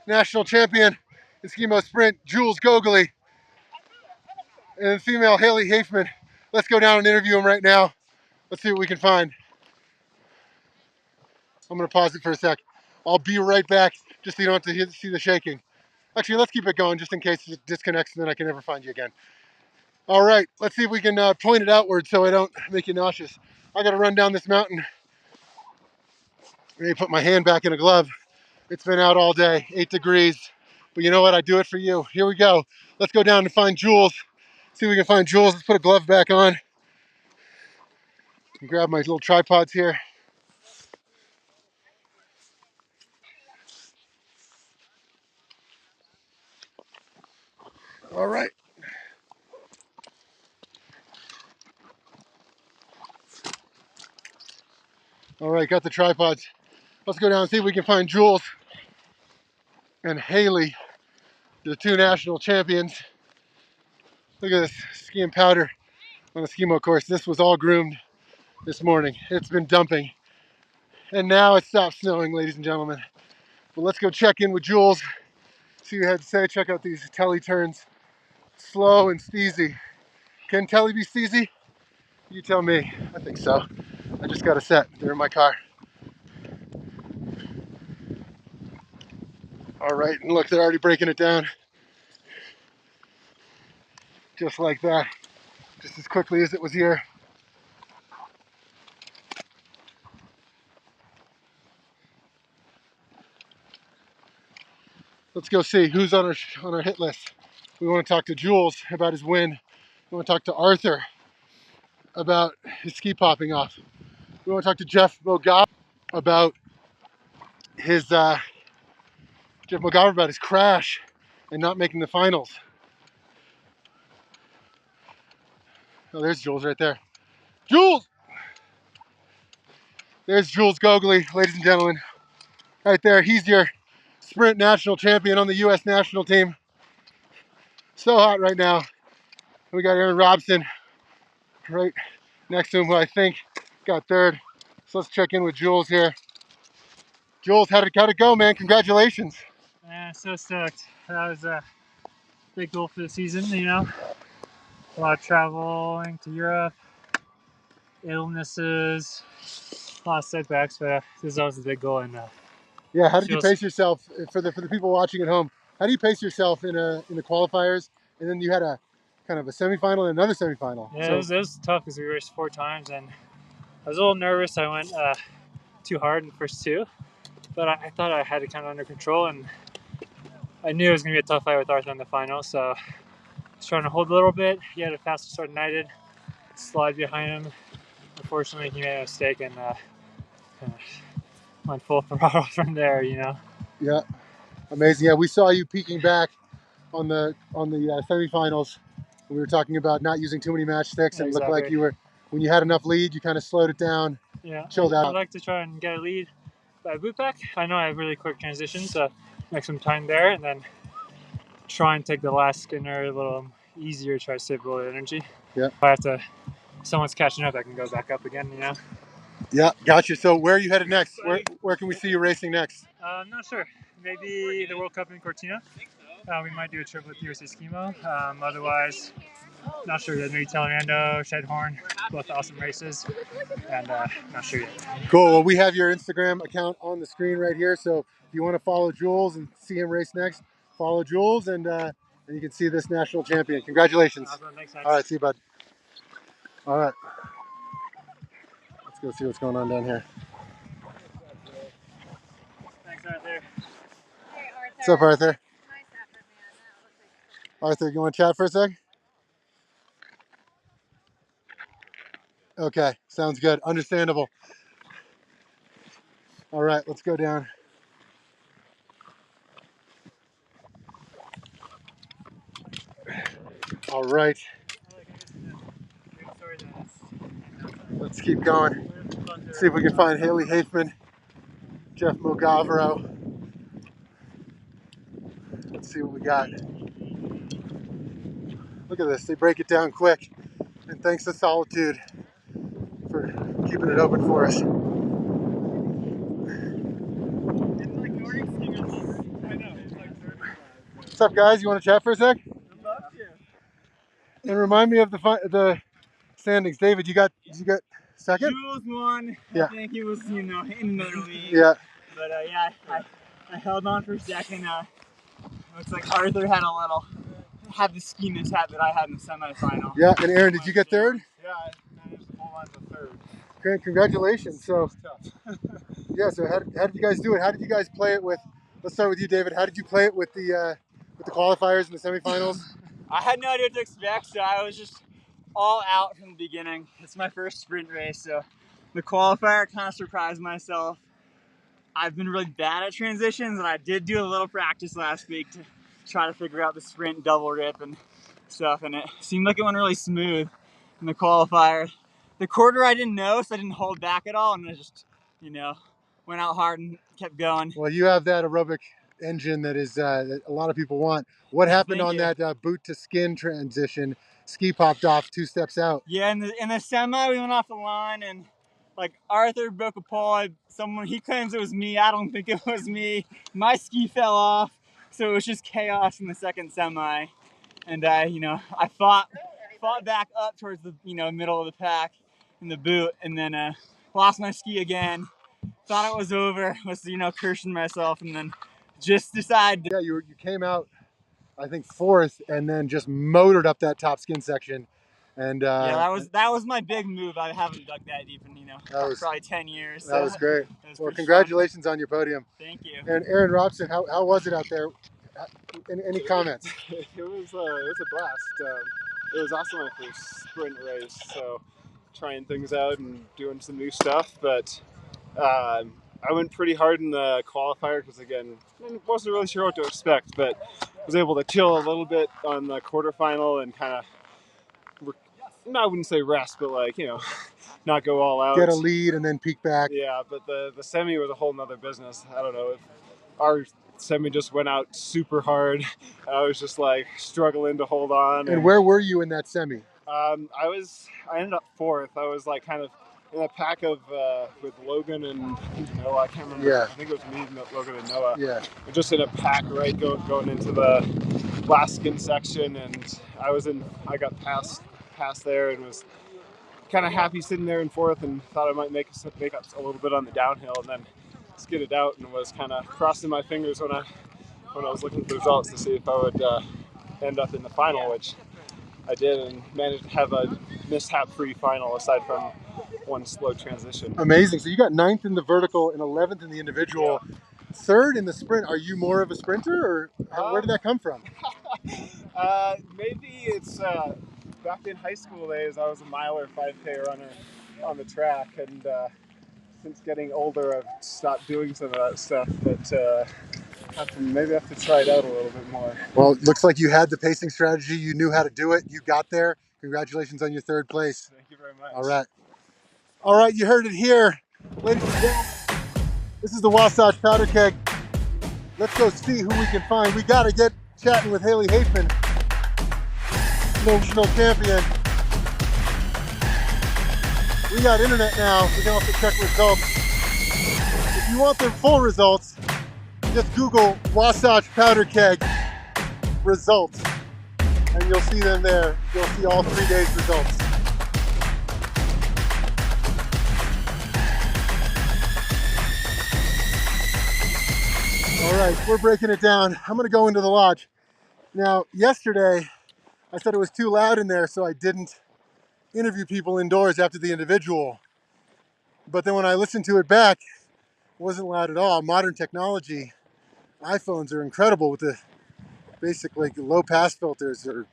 National champion in Skimo Sprint, Jules Gogoli, and female Haley Hafman. Let's go down and interview him right now. Let's see what we can find. I'm gonna pause it for a sec. I'll be right back. just so you don't have to see the shaking. Actually, let's keep it going just in case it disconnects and then I can never find you again. All right, let's see if we can point it outward so I don't make you nauseous. I got to run down this mountain. Maybe put my hand back in a glove. It's been out all day, 8 degrees. But you know what? I do it for you. Here we go. Let's go down and find Jules. See if we can find Jules. Let's put a glove back on. And grab my little tripods here. All right. All right, got the tripods. Let's go down and see if we can find Jules and Haley, the 2 national champions. Look at this ski and powder on the skimo course. This was all groomed this morning. It's been dumping. And now it stopped snowing, ladies and gentlemen. But let's go check in with Jules, see what you had to say. Check out these telly turns. Slow and steezy. Can telly be steezy? You tell me. I think so. I just got a set. They're in my car. All right, and look, they're already breaking it down. Just like that. Just as quickly as it was here. Let's go see who's on our hit list. We want to talk to Jules about his win. We want to talk to Arthur about his ski popping off. We want to talk to Jeff Mogav about his about his crash and not making the finals. Oh, there's Jules right there. Jules! There's Jules Gogli, ladies and gentlemen. Right there, he's your sprint national champion on the U.S. national team. So hot right now. We got Aaron Robson right next to him, who I think got third. So let's check in with Jules here. Jules, how'd it go, man? Congratulations. Yeah, so stoked. That was a big goal for the season, you know. A lot of traveling to Europe, illnesses, a lot of setbacks, but this is always a big goal. And yeah, how did you pace yourself for the people watching at home? How do you pace yourself in the qualifiers, and then you had a kind of a semifinal and another semifinal? Yeah, so it was tough because we raced 4 times, and I was a little nervous. I went too hard in the first 2, but I thought I had it kind of under control, and I knew it was going to be a tough fight with Arthur in the final, so I was trying to hold a little bit. He had a faster start than I did, slide behind him. Unfortunately, he made a mistake and kind of went full throttle from there, you know. Yeah, amazing. Yeah, we saw you peeking back on the semifinals. We were talking about not using too many matchsticks, and it looked like you were, when you had enough lead, you kind of slowed it down, chilled out. I'd like to try and get a lead by boot pack. I know I have really quick transitions, so make some time there, and then try and take the last skinner a little easier, try to save a little energy. Yeah. If I have to, someone's catching up, I can go back up again, you know. Yeah, gotcha. So where are you headed next? Where can we see you racing next? I'm not sure. Maybe the World Cup in Cortina. We might do a trip with USA Skimo. Otherwise, not sure yet. Maybe Telerando, Shedhorn, both awesome races, and not sure yet. Cool. Well, we have your Instagram account on the screen right here. So if you want to follow Jules and see him race next, follow Jules, and you can see this national champion. Congratulations. Awesome. Thanks, all right, see you, bud. All right. Let's go see what's going on down here. Thanks, Arthur. What's up, Arthur? Arthur, you want to chat for a sec? Okay, sounds good. Understandable. All right, let's go down. All right. Let's keep going. See if we can find Haley Hafman, Jeff Mogavero. Let's see what we got. Look at this, they break it down quick. And thanks to Solitude for keeping it open for us. What's up, guys? You want to chat for a sec? I'd love to. And remind me of the standings. David, you got second? Jules won. Yeah. I think he was, in another league. Yeah. But yeah, I held on for a second. Looks like Arthur had the ski mishap that I had in the semifinal. Yeah, and Aaron, did you get third? Yeah, I managed to hold on to third. Great, congratulations. So, Tough. yeah, so how did you guys do it? How did you guys play it with, let's start with you, David. How did you play it with the qualifiers and the semifinals? I had no idea what to expect, so I was just all out from the beginning. It's my first sprint race, so the qualifier kind of surprised myself. I've been really bad at transitions, and I did do a little practice last week to try to figure out the sprint double rip and stuff, and it seemed like it went really smooth in the qualifier. The quarter I didn't know, so I didn't hold back at all, and I just, went out hard and kept going. Well, you have that aerobic engine that is that a lot of people want. What happened on that boot to skin transition? Ski popped off 2 steps out. Yeah, in the semi, we went off the line, and like Arthur broke a pole. He claims it was me. I don't think it was me. My ski fell off, so it was just chaos in the second semi. And I fought back up towards the middle of the pack in the boot, and then lost my ski again. Thought it was over. Was cursing myself, and then just decided. Yeah, you came out, I think 4th, and then just motored up that top skin section. And yeah, that was my big move. I haven't dug that deep in probably 10 years. That was great. Well, congratulations on your podium. Thank you. And Aaron Robson, how was it out there? Any comments? It was a blast. It was also my first sprint race, so trying things out and doing some new stuff. But I went pretty hard in the qualifier because, again, wasn't really sure what to expect, but was able to chill a little bit on the quarterfinal and kind of, I wouldn't say rest, but not go all out. Get a lead and then peek back. Yeah, but the semi was a whole nother business. I don't know if our semi just went out super hard. I was just struggling to hold on. And where were you in that semi? I ended up 4th. I was kind of in a pack of with Logan and Noah. I can't remember. Yeah. I think it was me, Logan, and Noah. Yeah. We're just in a pack, right, going into the last skin section, and I got past there and was kind of happy sitting there in 4th, and thought I might make up a little bit on the downhill, and then skidded out and was kind of crossing my fingers when I was looking for the results to see if I would end up in the final, which I did, and managed to have a mishap-free final aside from one slow transition. Amazing. So you got 9th in the vertical and 11th in the individual. Yeah. 3rd in the sprint. Are you more of a sprinter, or where did that come from? Maybe it's back in high school days. I was a miler, 5K runner on the track, and since getting older, I've stopped doing some of that stuff. But maybe have to try it out a little bit more. Well, it looks like you had the pacing strategy. You knew how to do it. You got there. Congratulations on your 3rd place. Thank you very much. All right, you heard it here. Ladies and gentlemen, this is the Wasatch Powderkeg. Let's go see who we can find. We got to get chatting with Haley Hafman, national champion. We got internet now. We can also check results. If you want the full results, just Google Wasatch Powderkeg results, and you'll see them there. You'll see all 3 days results. All right, we're breaking it down. I'm gonna go into the lodge. Now, yesterday, I said it was too loud in there, so I didn't interview people indoors after the individual. But then when I listened to it back, it wasn't loud at all. Modern technology, iPhones are incredible with the basically low pass filters or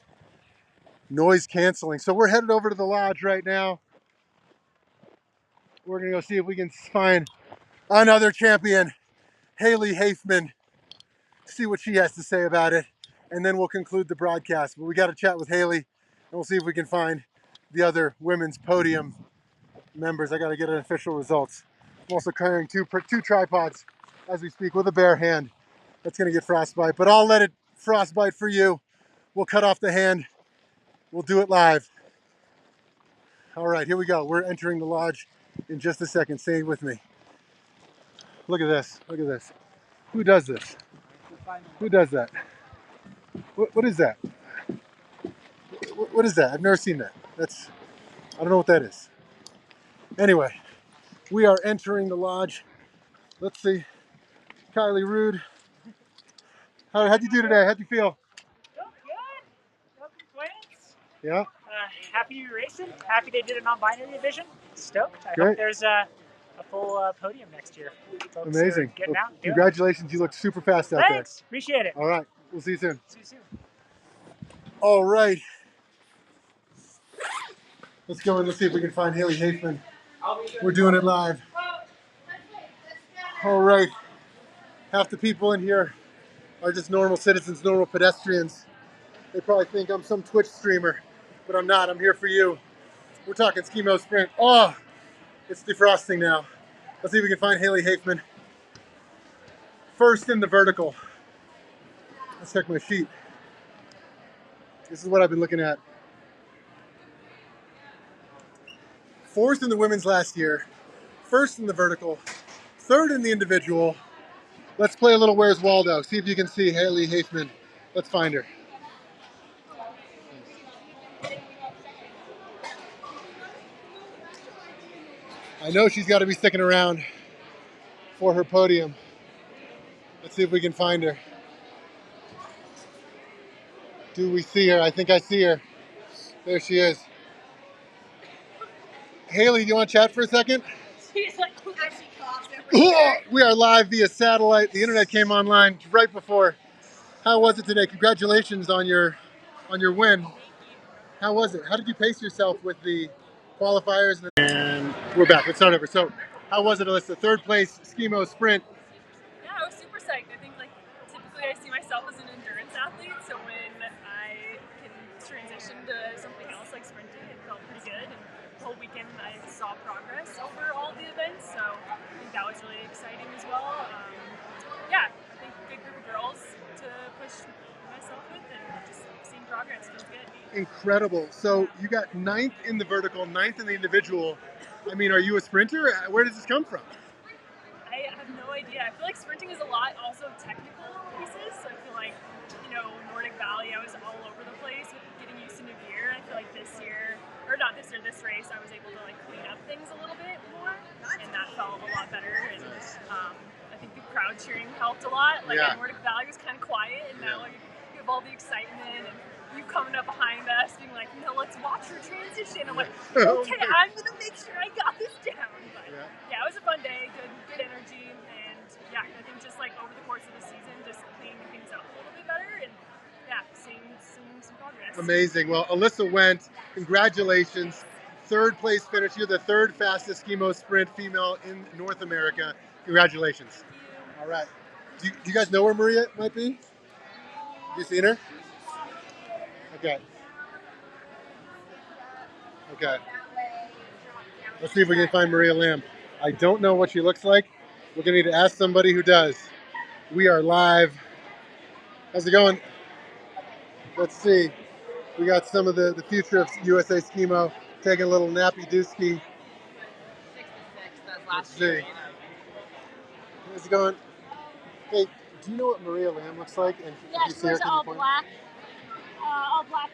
noise canceling. So we're headed over to the lodge right now. We're gonna go see if we can find another champion, Haley Hafman, see what she has to say about it, and then we'll conclude the broadcast. But we got to chat with Haley, and we'll see if we can find the other women's podium members. I got to get an official results. I'm also carrying two tripods as we speak with a bare hand. That's going to get frostbite, but I'll let it frostbite for you. We'll cut off the hand. We'll do it live. All right, here we go. We're entering the lodge in just a second. Stay with me. Look at this. Look at this. Who does this? Who does that? What is that? What is that? I've never seen that. I don't know what that is. Anyway, we are entering the lodge. Let's see. Kylie Rude. How'd you do today? How'd you feel? Felt good. No complaints. Yeah? Happy to be racing. Happy they did a non-binary division. Stoked. I Great. hope there's a full podium next year. Folks Amazing. Getting Well, out and doing it. congratulations. You look super fast out Thanks. Appreciate it. there. All right. We'll see you soon. See you soon. All right. Let's go and let's see if we can find Haley Hafman. We're doing it live. All right. Half the people in here are just normal citizens, normal pedestrians. They probably think I'm some Twitch streamer, but I'm not. I'm here for you. We're talking Skimo Sprint. Oh, it's defrosting now. Let's see if we can find Haley Hafman. First in the vertical. Let's check my sheet. This is what I've been looking at. Fourth in the women's last year. First in the vertical. Third in the individual. Let's play a little Where's Waldo. See if you can see Haley Hafman. Let's find her. I know she's got to be sticking around for her podium. Let's see if we can find her. Do we see her? I think I see her. There she is. Haley, do you want to chat for a second? We are live via satellite. The internet came online right before. How was it today? Congratulations on your win. How was it? How did you pace yourself with the qualifiers? And we're back. Let's start over. So, how was it, Alyssa? Third place Skimo Sprint. Yeah, I was super psyched. I think typically I see myself as an endurance athlete, so when I can transition to something else like sprinting, it felt pretty good. And the whole weekend I saw progress over all the events, so I think that was really exciting as well. Yeah, I think good group of girls to push myself with and just seeing progress feels good. Incredible. So you got 9th in the vertical, 9th in the individual. I mean, are you a sprinter? Where does this come from? I have no idea. I feel like sprinting is a lot also technical pieces. So I feel like, Nordic Valley, I was all over the place with getting used to new gear. I feel like this race, I was able to clean up things a little bit more, and that felt a lot better. And I think the crowd cheering helped a lot. At Nordic Valley was kind of quiet, and now you have all the excitement and you coming up behind us being like, let's watch her transition. I'm like, okay, I'm going to make sure I got this down. But yeah, it was a fun day, good energy, and yeah, I think just over the course of the season, just cleaning things up a little bit better, and yeah, seeing some progress. Amazing. Well, Alyssa went. Congratulations. Third place finish. You're the third fastest Skimo Sprint female in North America. Congratulations. All right. Do you guys know where Maria might be? Have you seen her? Okay. Okay. Let's see if we can find Maria Lamb. I don't know what she looks like. We're going to need to ask somebody who does. We are live. How's it going? Let's see. We got some of the future of USA Skimo taking a little nappy dooski. Let's see. How's it going? Hey, do you know what Maria Lamb looks like? And yes, she wears all black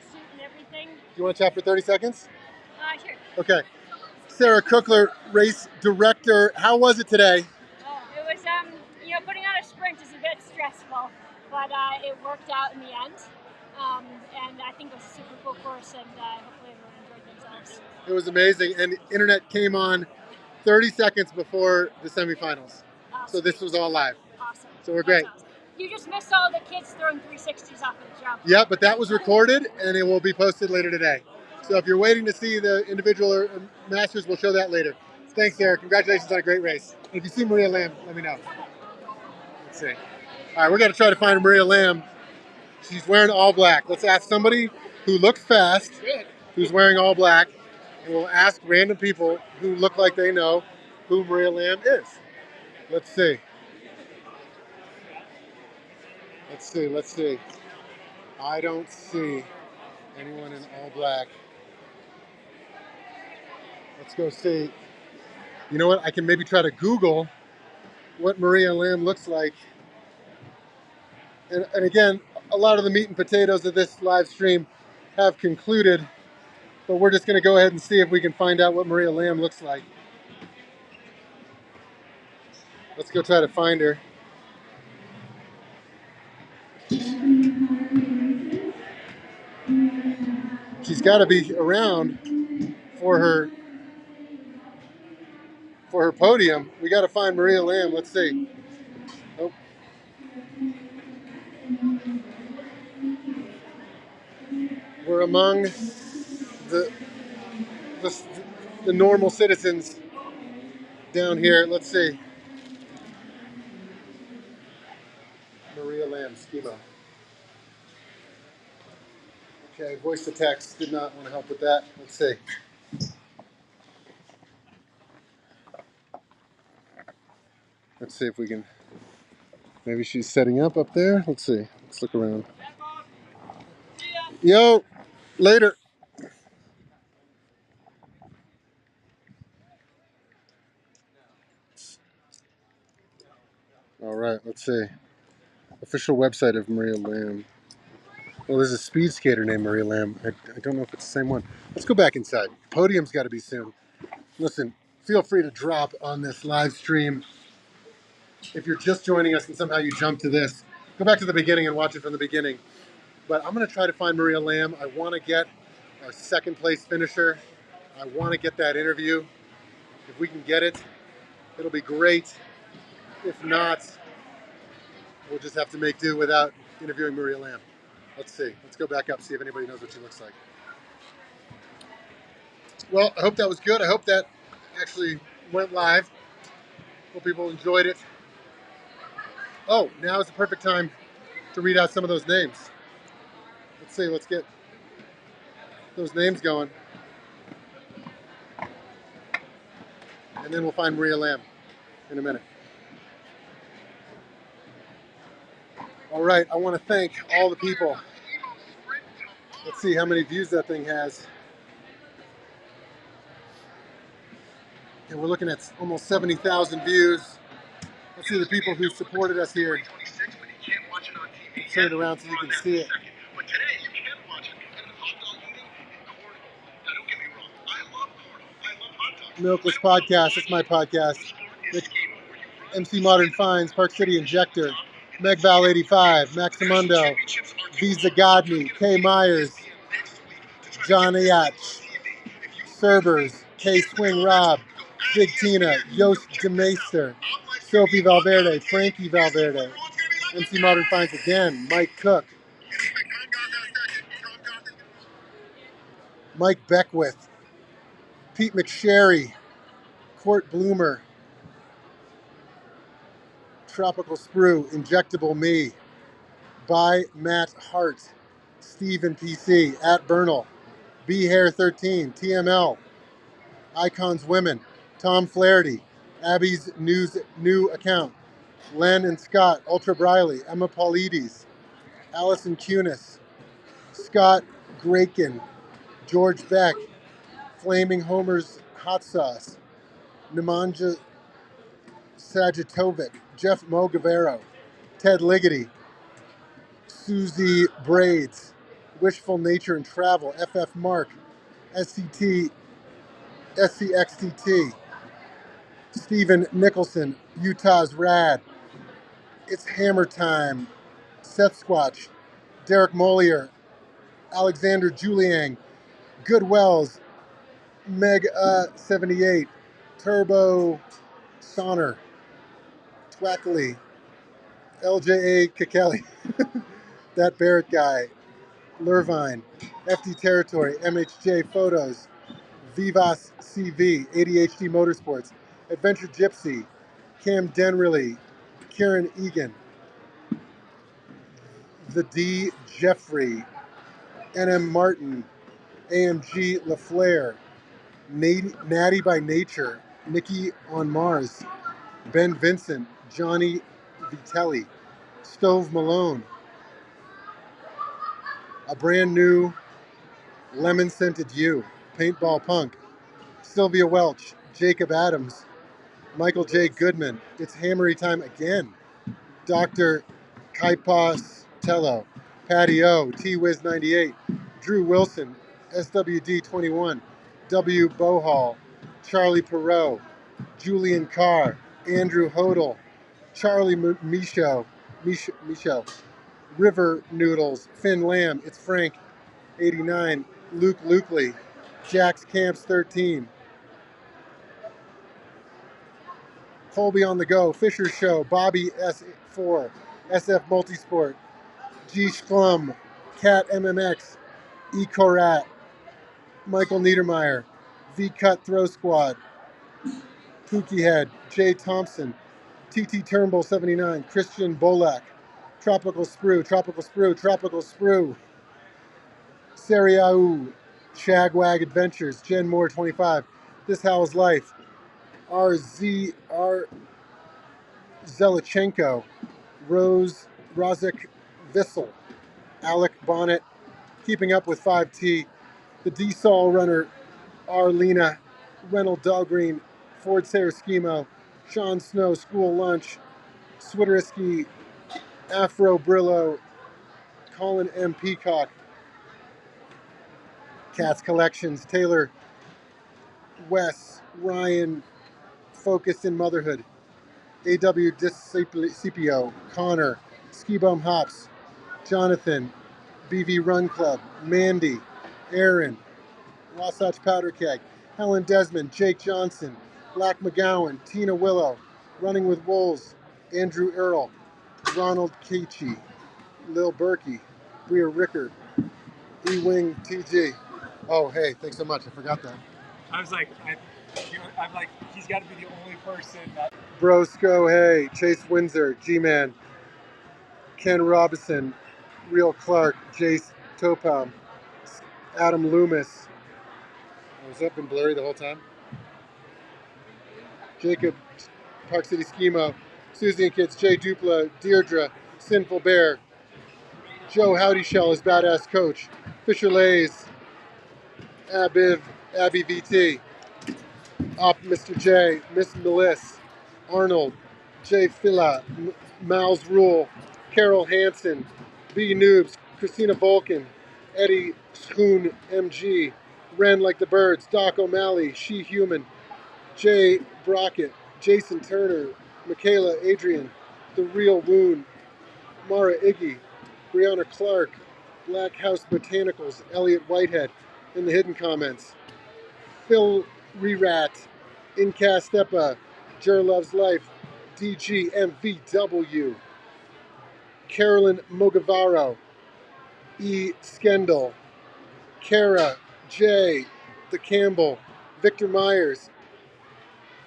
suit and everything. Do you want to chat for 30 seconds? Sure. Okay. Sarah Cookler, race director. How was it today? It was, putting on a sprint is a bit stressful, but it worked out in the end. And I think it was a super cool course, and hopefully everyone enjoyed themselves. It was amazing, and the internet came on 30 seconds before the semifinals. Awesome. So this was all live. Awesome. So we're great. Awesome. You just missed all the kids throwing 360s off of the jump. Yeah, but that was recorded, and it will be posted later today. So if you're waiting to see the individual or masters, we'll show that later. Thanks, Sarah. Congratulations on a great race. If you see Maria Lamb, let me know. Let's see. All right, we're going to try to find Maria Lamb. She's wearing all black. Let's ask somebody who looks fast, who's wearing all black, and we'll ask random people who look like they know who Maria Lamb is. Let's see. Let's see. I don't see anyone in all black. Let's go see. You know what? I can maybe try to Google what Maria Lamb looks like. And again, a lot of the meat and potatoes of this live stream have concluded, but we're just going to go ahead and see if we can find out what Maria Lamb looks like. Let's go try to find her. she's got to be around for her podium. We got to find Maria Lamb. Let's see. Oh. We're among the, the normal citizens down here. Let's see. Maria Lamb, schema. Okay, voice to text. Did not want to help with that. Let's see. Let's see if we can. Maybe she's setting up there. Let's see. Let's look around. Yo, later. All right, let's see. Official website of Maria Lamb. Well, there's a speed skater named Maria Lamb. I don't know if it's the same one. Let's go back inside. Podium's got to be soon. Listen, feel free to drop on this live stream. If you're just joining us and somehow you jump to this, go back to the beginning and watch it from the beginning. But I'm going to try to find Maria Lamb. I want to get our second place finisher. I want to get that interview. If we can get it, it'll be great. If not, we'll just have to make do without interviewing Maria Lamb. Let's see. Let's go back up, see if anybody knows what she looks like. Well, I hope that was good. I hope that actually went live. Hope people enjoyed it. Oh, now is the perfect time to read out some of those names. Let's see. Let's get those names going. And then we'll find Maria Lamb in a minute. All right. I want to thank all the people. Let's see how many views that thing has. And we're looking at almost 70,000 views. Let's see the people who supported us here. Turn it around so you can see it. Milkless Podcast. It's my podcast. It's MC Modern Finds, Park City Injector, Meg Val 85, Maximundo, Visa Godney, K Myers, John Ayach, Cerbers, K Swing Rob, Big Tina, Yost DeMeister, Sophie Valverde, Frankie Valverde, MC Modern Finds again, Mike Cook, Mike Beckwith, Pete McSherry, Court Bloomer, Tropical Sprue, Injectable Me, by Matt Hart, Stephen PC, at Bernal, B Hair 13, TML, Icons Women, Tom Flaherty, Abby's new account, Len and Scott, Ultra Briley, Emma Paulides, Allison Kunis, Scott Graken, George Beck, Flaming Homer's Hot Sauce, Nemanja Sajatovic, Jeff Mogavero, Ted Ligety, Susie Braids, Wishful Nature and Travel, FF Mark, SCT, SCXTT, Stephen Nicholson, Utah's Rad, It's Hammer Time, Seth Squatch, Derek Molier, Alexander Juliang, Good Wells, Meg 78, Turbo Sonner, Twackly, LJA Kakeli, That Barrett Guy, Lurvine, FD Territory, MHJ Photos, Vivas CV, ADHD Motorsports, Adventure Gypsy, Cam Denrilly, Kieran Egan, The D Jeffrey, NM Martin, AMG LaFleur, Natty by Nature, Nikki on Mars, Ben Vincent, Johnny Vitelli, Stove Malone, A Brand New Lemon Scented You, Paintball Punk, Sylvia Welch, Jacob Adams, Michael J. Goodman, It's Hammery Time Again, Dr. Kaipas Tello, Patty O, T-Wiz 98, Drew Wilson, SWD 21, W. Bohall, Charlie Perot, Julian Carr, Andrew Hodel, Charlie Michaud, River Noodles, Finn Lamb, It's Frank 89, Luke Lukely, Jax Camps 13. Colby on the Go, Fisher Show, Bobby S4, SF Multisport, G Schlum, Cat MMX, E Korat, Michael Niedermeyer, V Cut Throw Squad, Pookie Head, Jay Thompson, TT Turnbull 79, Christian Bolak, Tropical Sprue, Seriau, Shagwag Adventures, Jen Moore 25, This How's Life, R Zelichenko, Rose Rozik Vissel, Alec Bonnet, Keeping Up with 5T, the D-Sol Runner, Arlena, Reynold Dahlgreen, Ford Sayre Schemo, Sean Snow, School Lunch, Switterisky, Afro Brillo, Colin M. Peacock, Cats Collections, Taylor, Wes, Ryan, Focused in Motherhood, A.W. Discipio, Connor, Ski Bum Hops, Jonathan, BV Run Club, Mandy, Aaron, Wasatch Powderkeg, Helen Desmond, Jake Johnson, Black McGowan, Tina Willow, Running with Wolves, Andrew Earl, Ronald Keachy, Lil Berkey, Bria Rickard, E-Wing TG. Oh, hey, thanks so much. I forgot that. I was like, I'm like, he's got to be the only person that. Brosco, hey, Chase Windsor, G-Man, Ken Robinson, Real Clark, Jace Topalm, Adam Loomis. Was that been blurry the whole time? Jacob, Park City Schemo, Susie and Kids, Jay Dupla, Deirdre, Sinful Bear, Joe Howdy Shell is Badass Coach, Fisher Lays, Abby VT, Up Mr. J, Miss Meliss, Arnold, Jay Fila, Mal's Rule, Carol Hansen, B Noobs, Christina Volkin, Eddie Schoon MG, Ren Like the Birds, Doc O'Malley, She Human, Jay Brockett, Jason Turner, Michaela Adrian, The Real Wound, Mara Iggy, Brianna Clark, Black House Botanicals, Elliot Whitehead in the hidden comments, Phil Rerat, Incast Stepa, Jer Loves Life, DGMVW, Carolyn Mogavaro, E. Skendel, Kara, J. The Campbell, Victor Myers,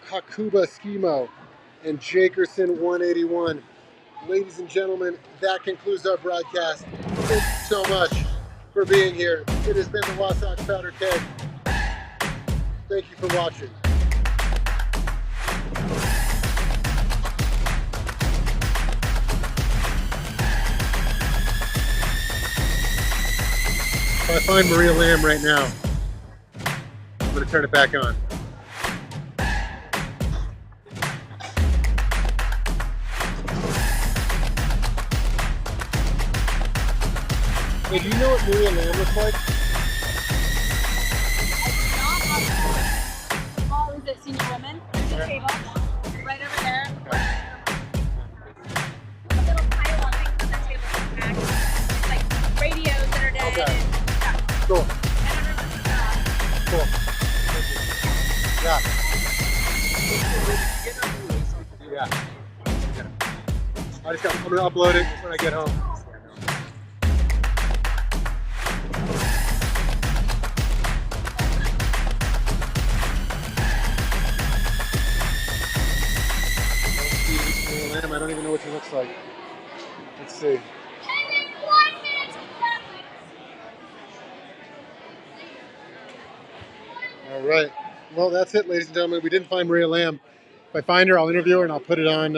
Hakuba Schemo, and Jakerson 181. Ladies and gentlemen, that concludes our broadcast. Thank you so much for being here. It has been the Wasatch Powderkeg. Thank you for watching. If I find Maria Lamb right now, I'm going to turn it back on. Hey, do you know what Maria Lamb looks like? Oh, is it senior women? There's a table right over there. A little pile of things on the table in the back. It's like radios that are dead. Okay. And, yeah. Cool. And everyone's Cool. Yeah. I'm going to upload it when I get home. I don't even know what she looks like. Let's see. All right. Well, that's it, ladies and gentlemen. We didn't find Maria Lamb. If I find her, I'll interview her and I'll put it on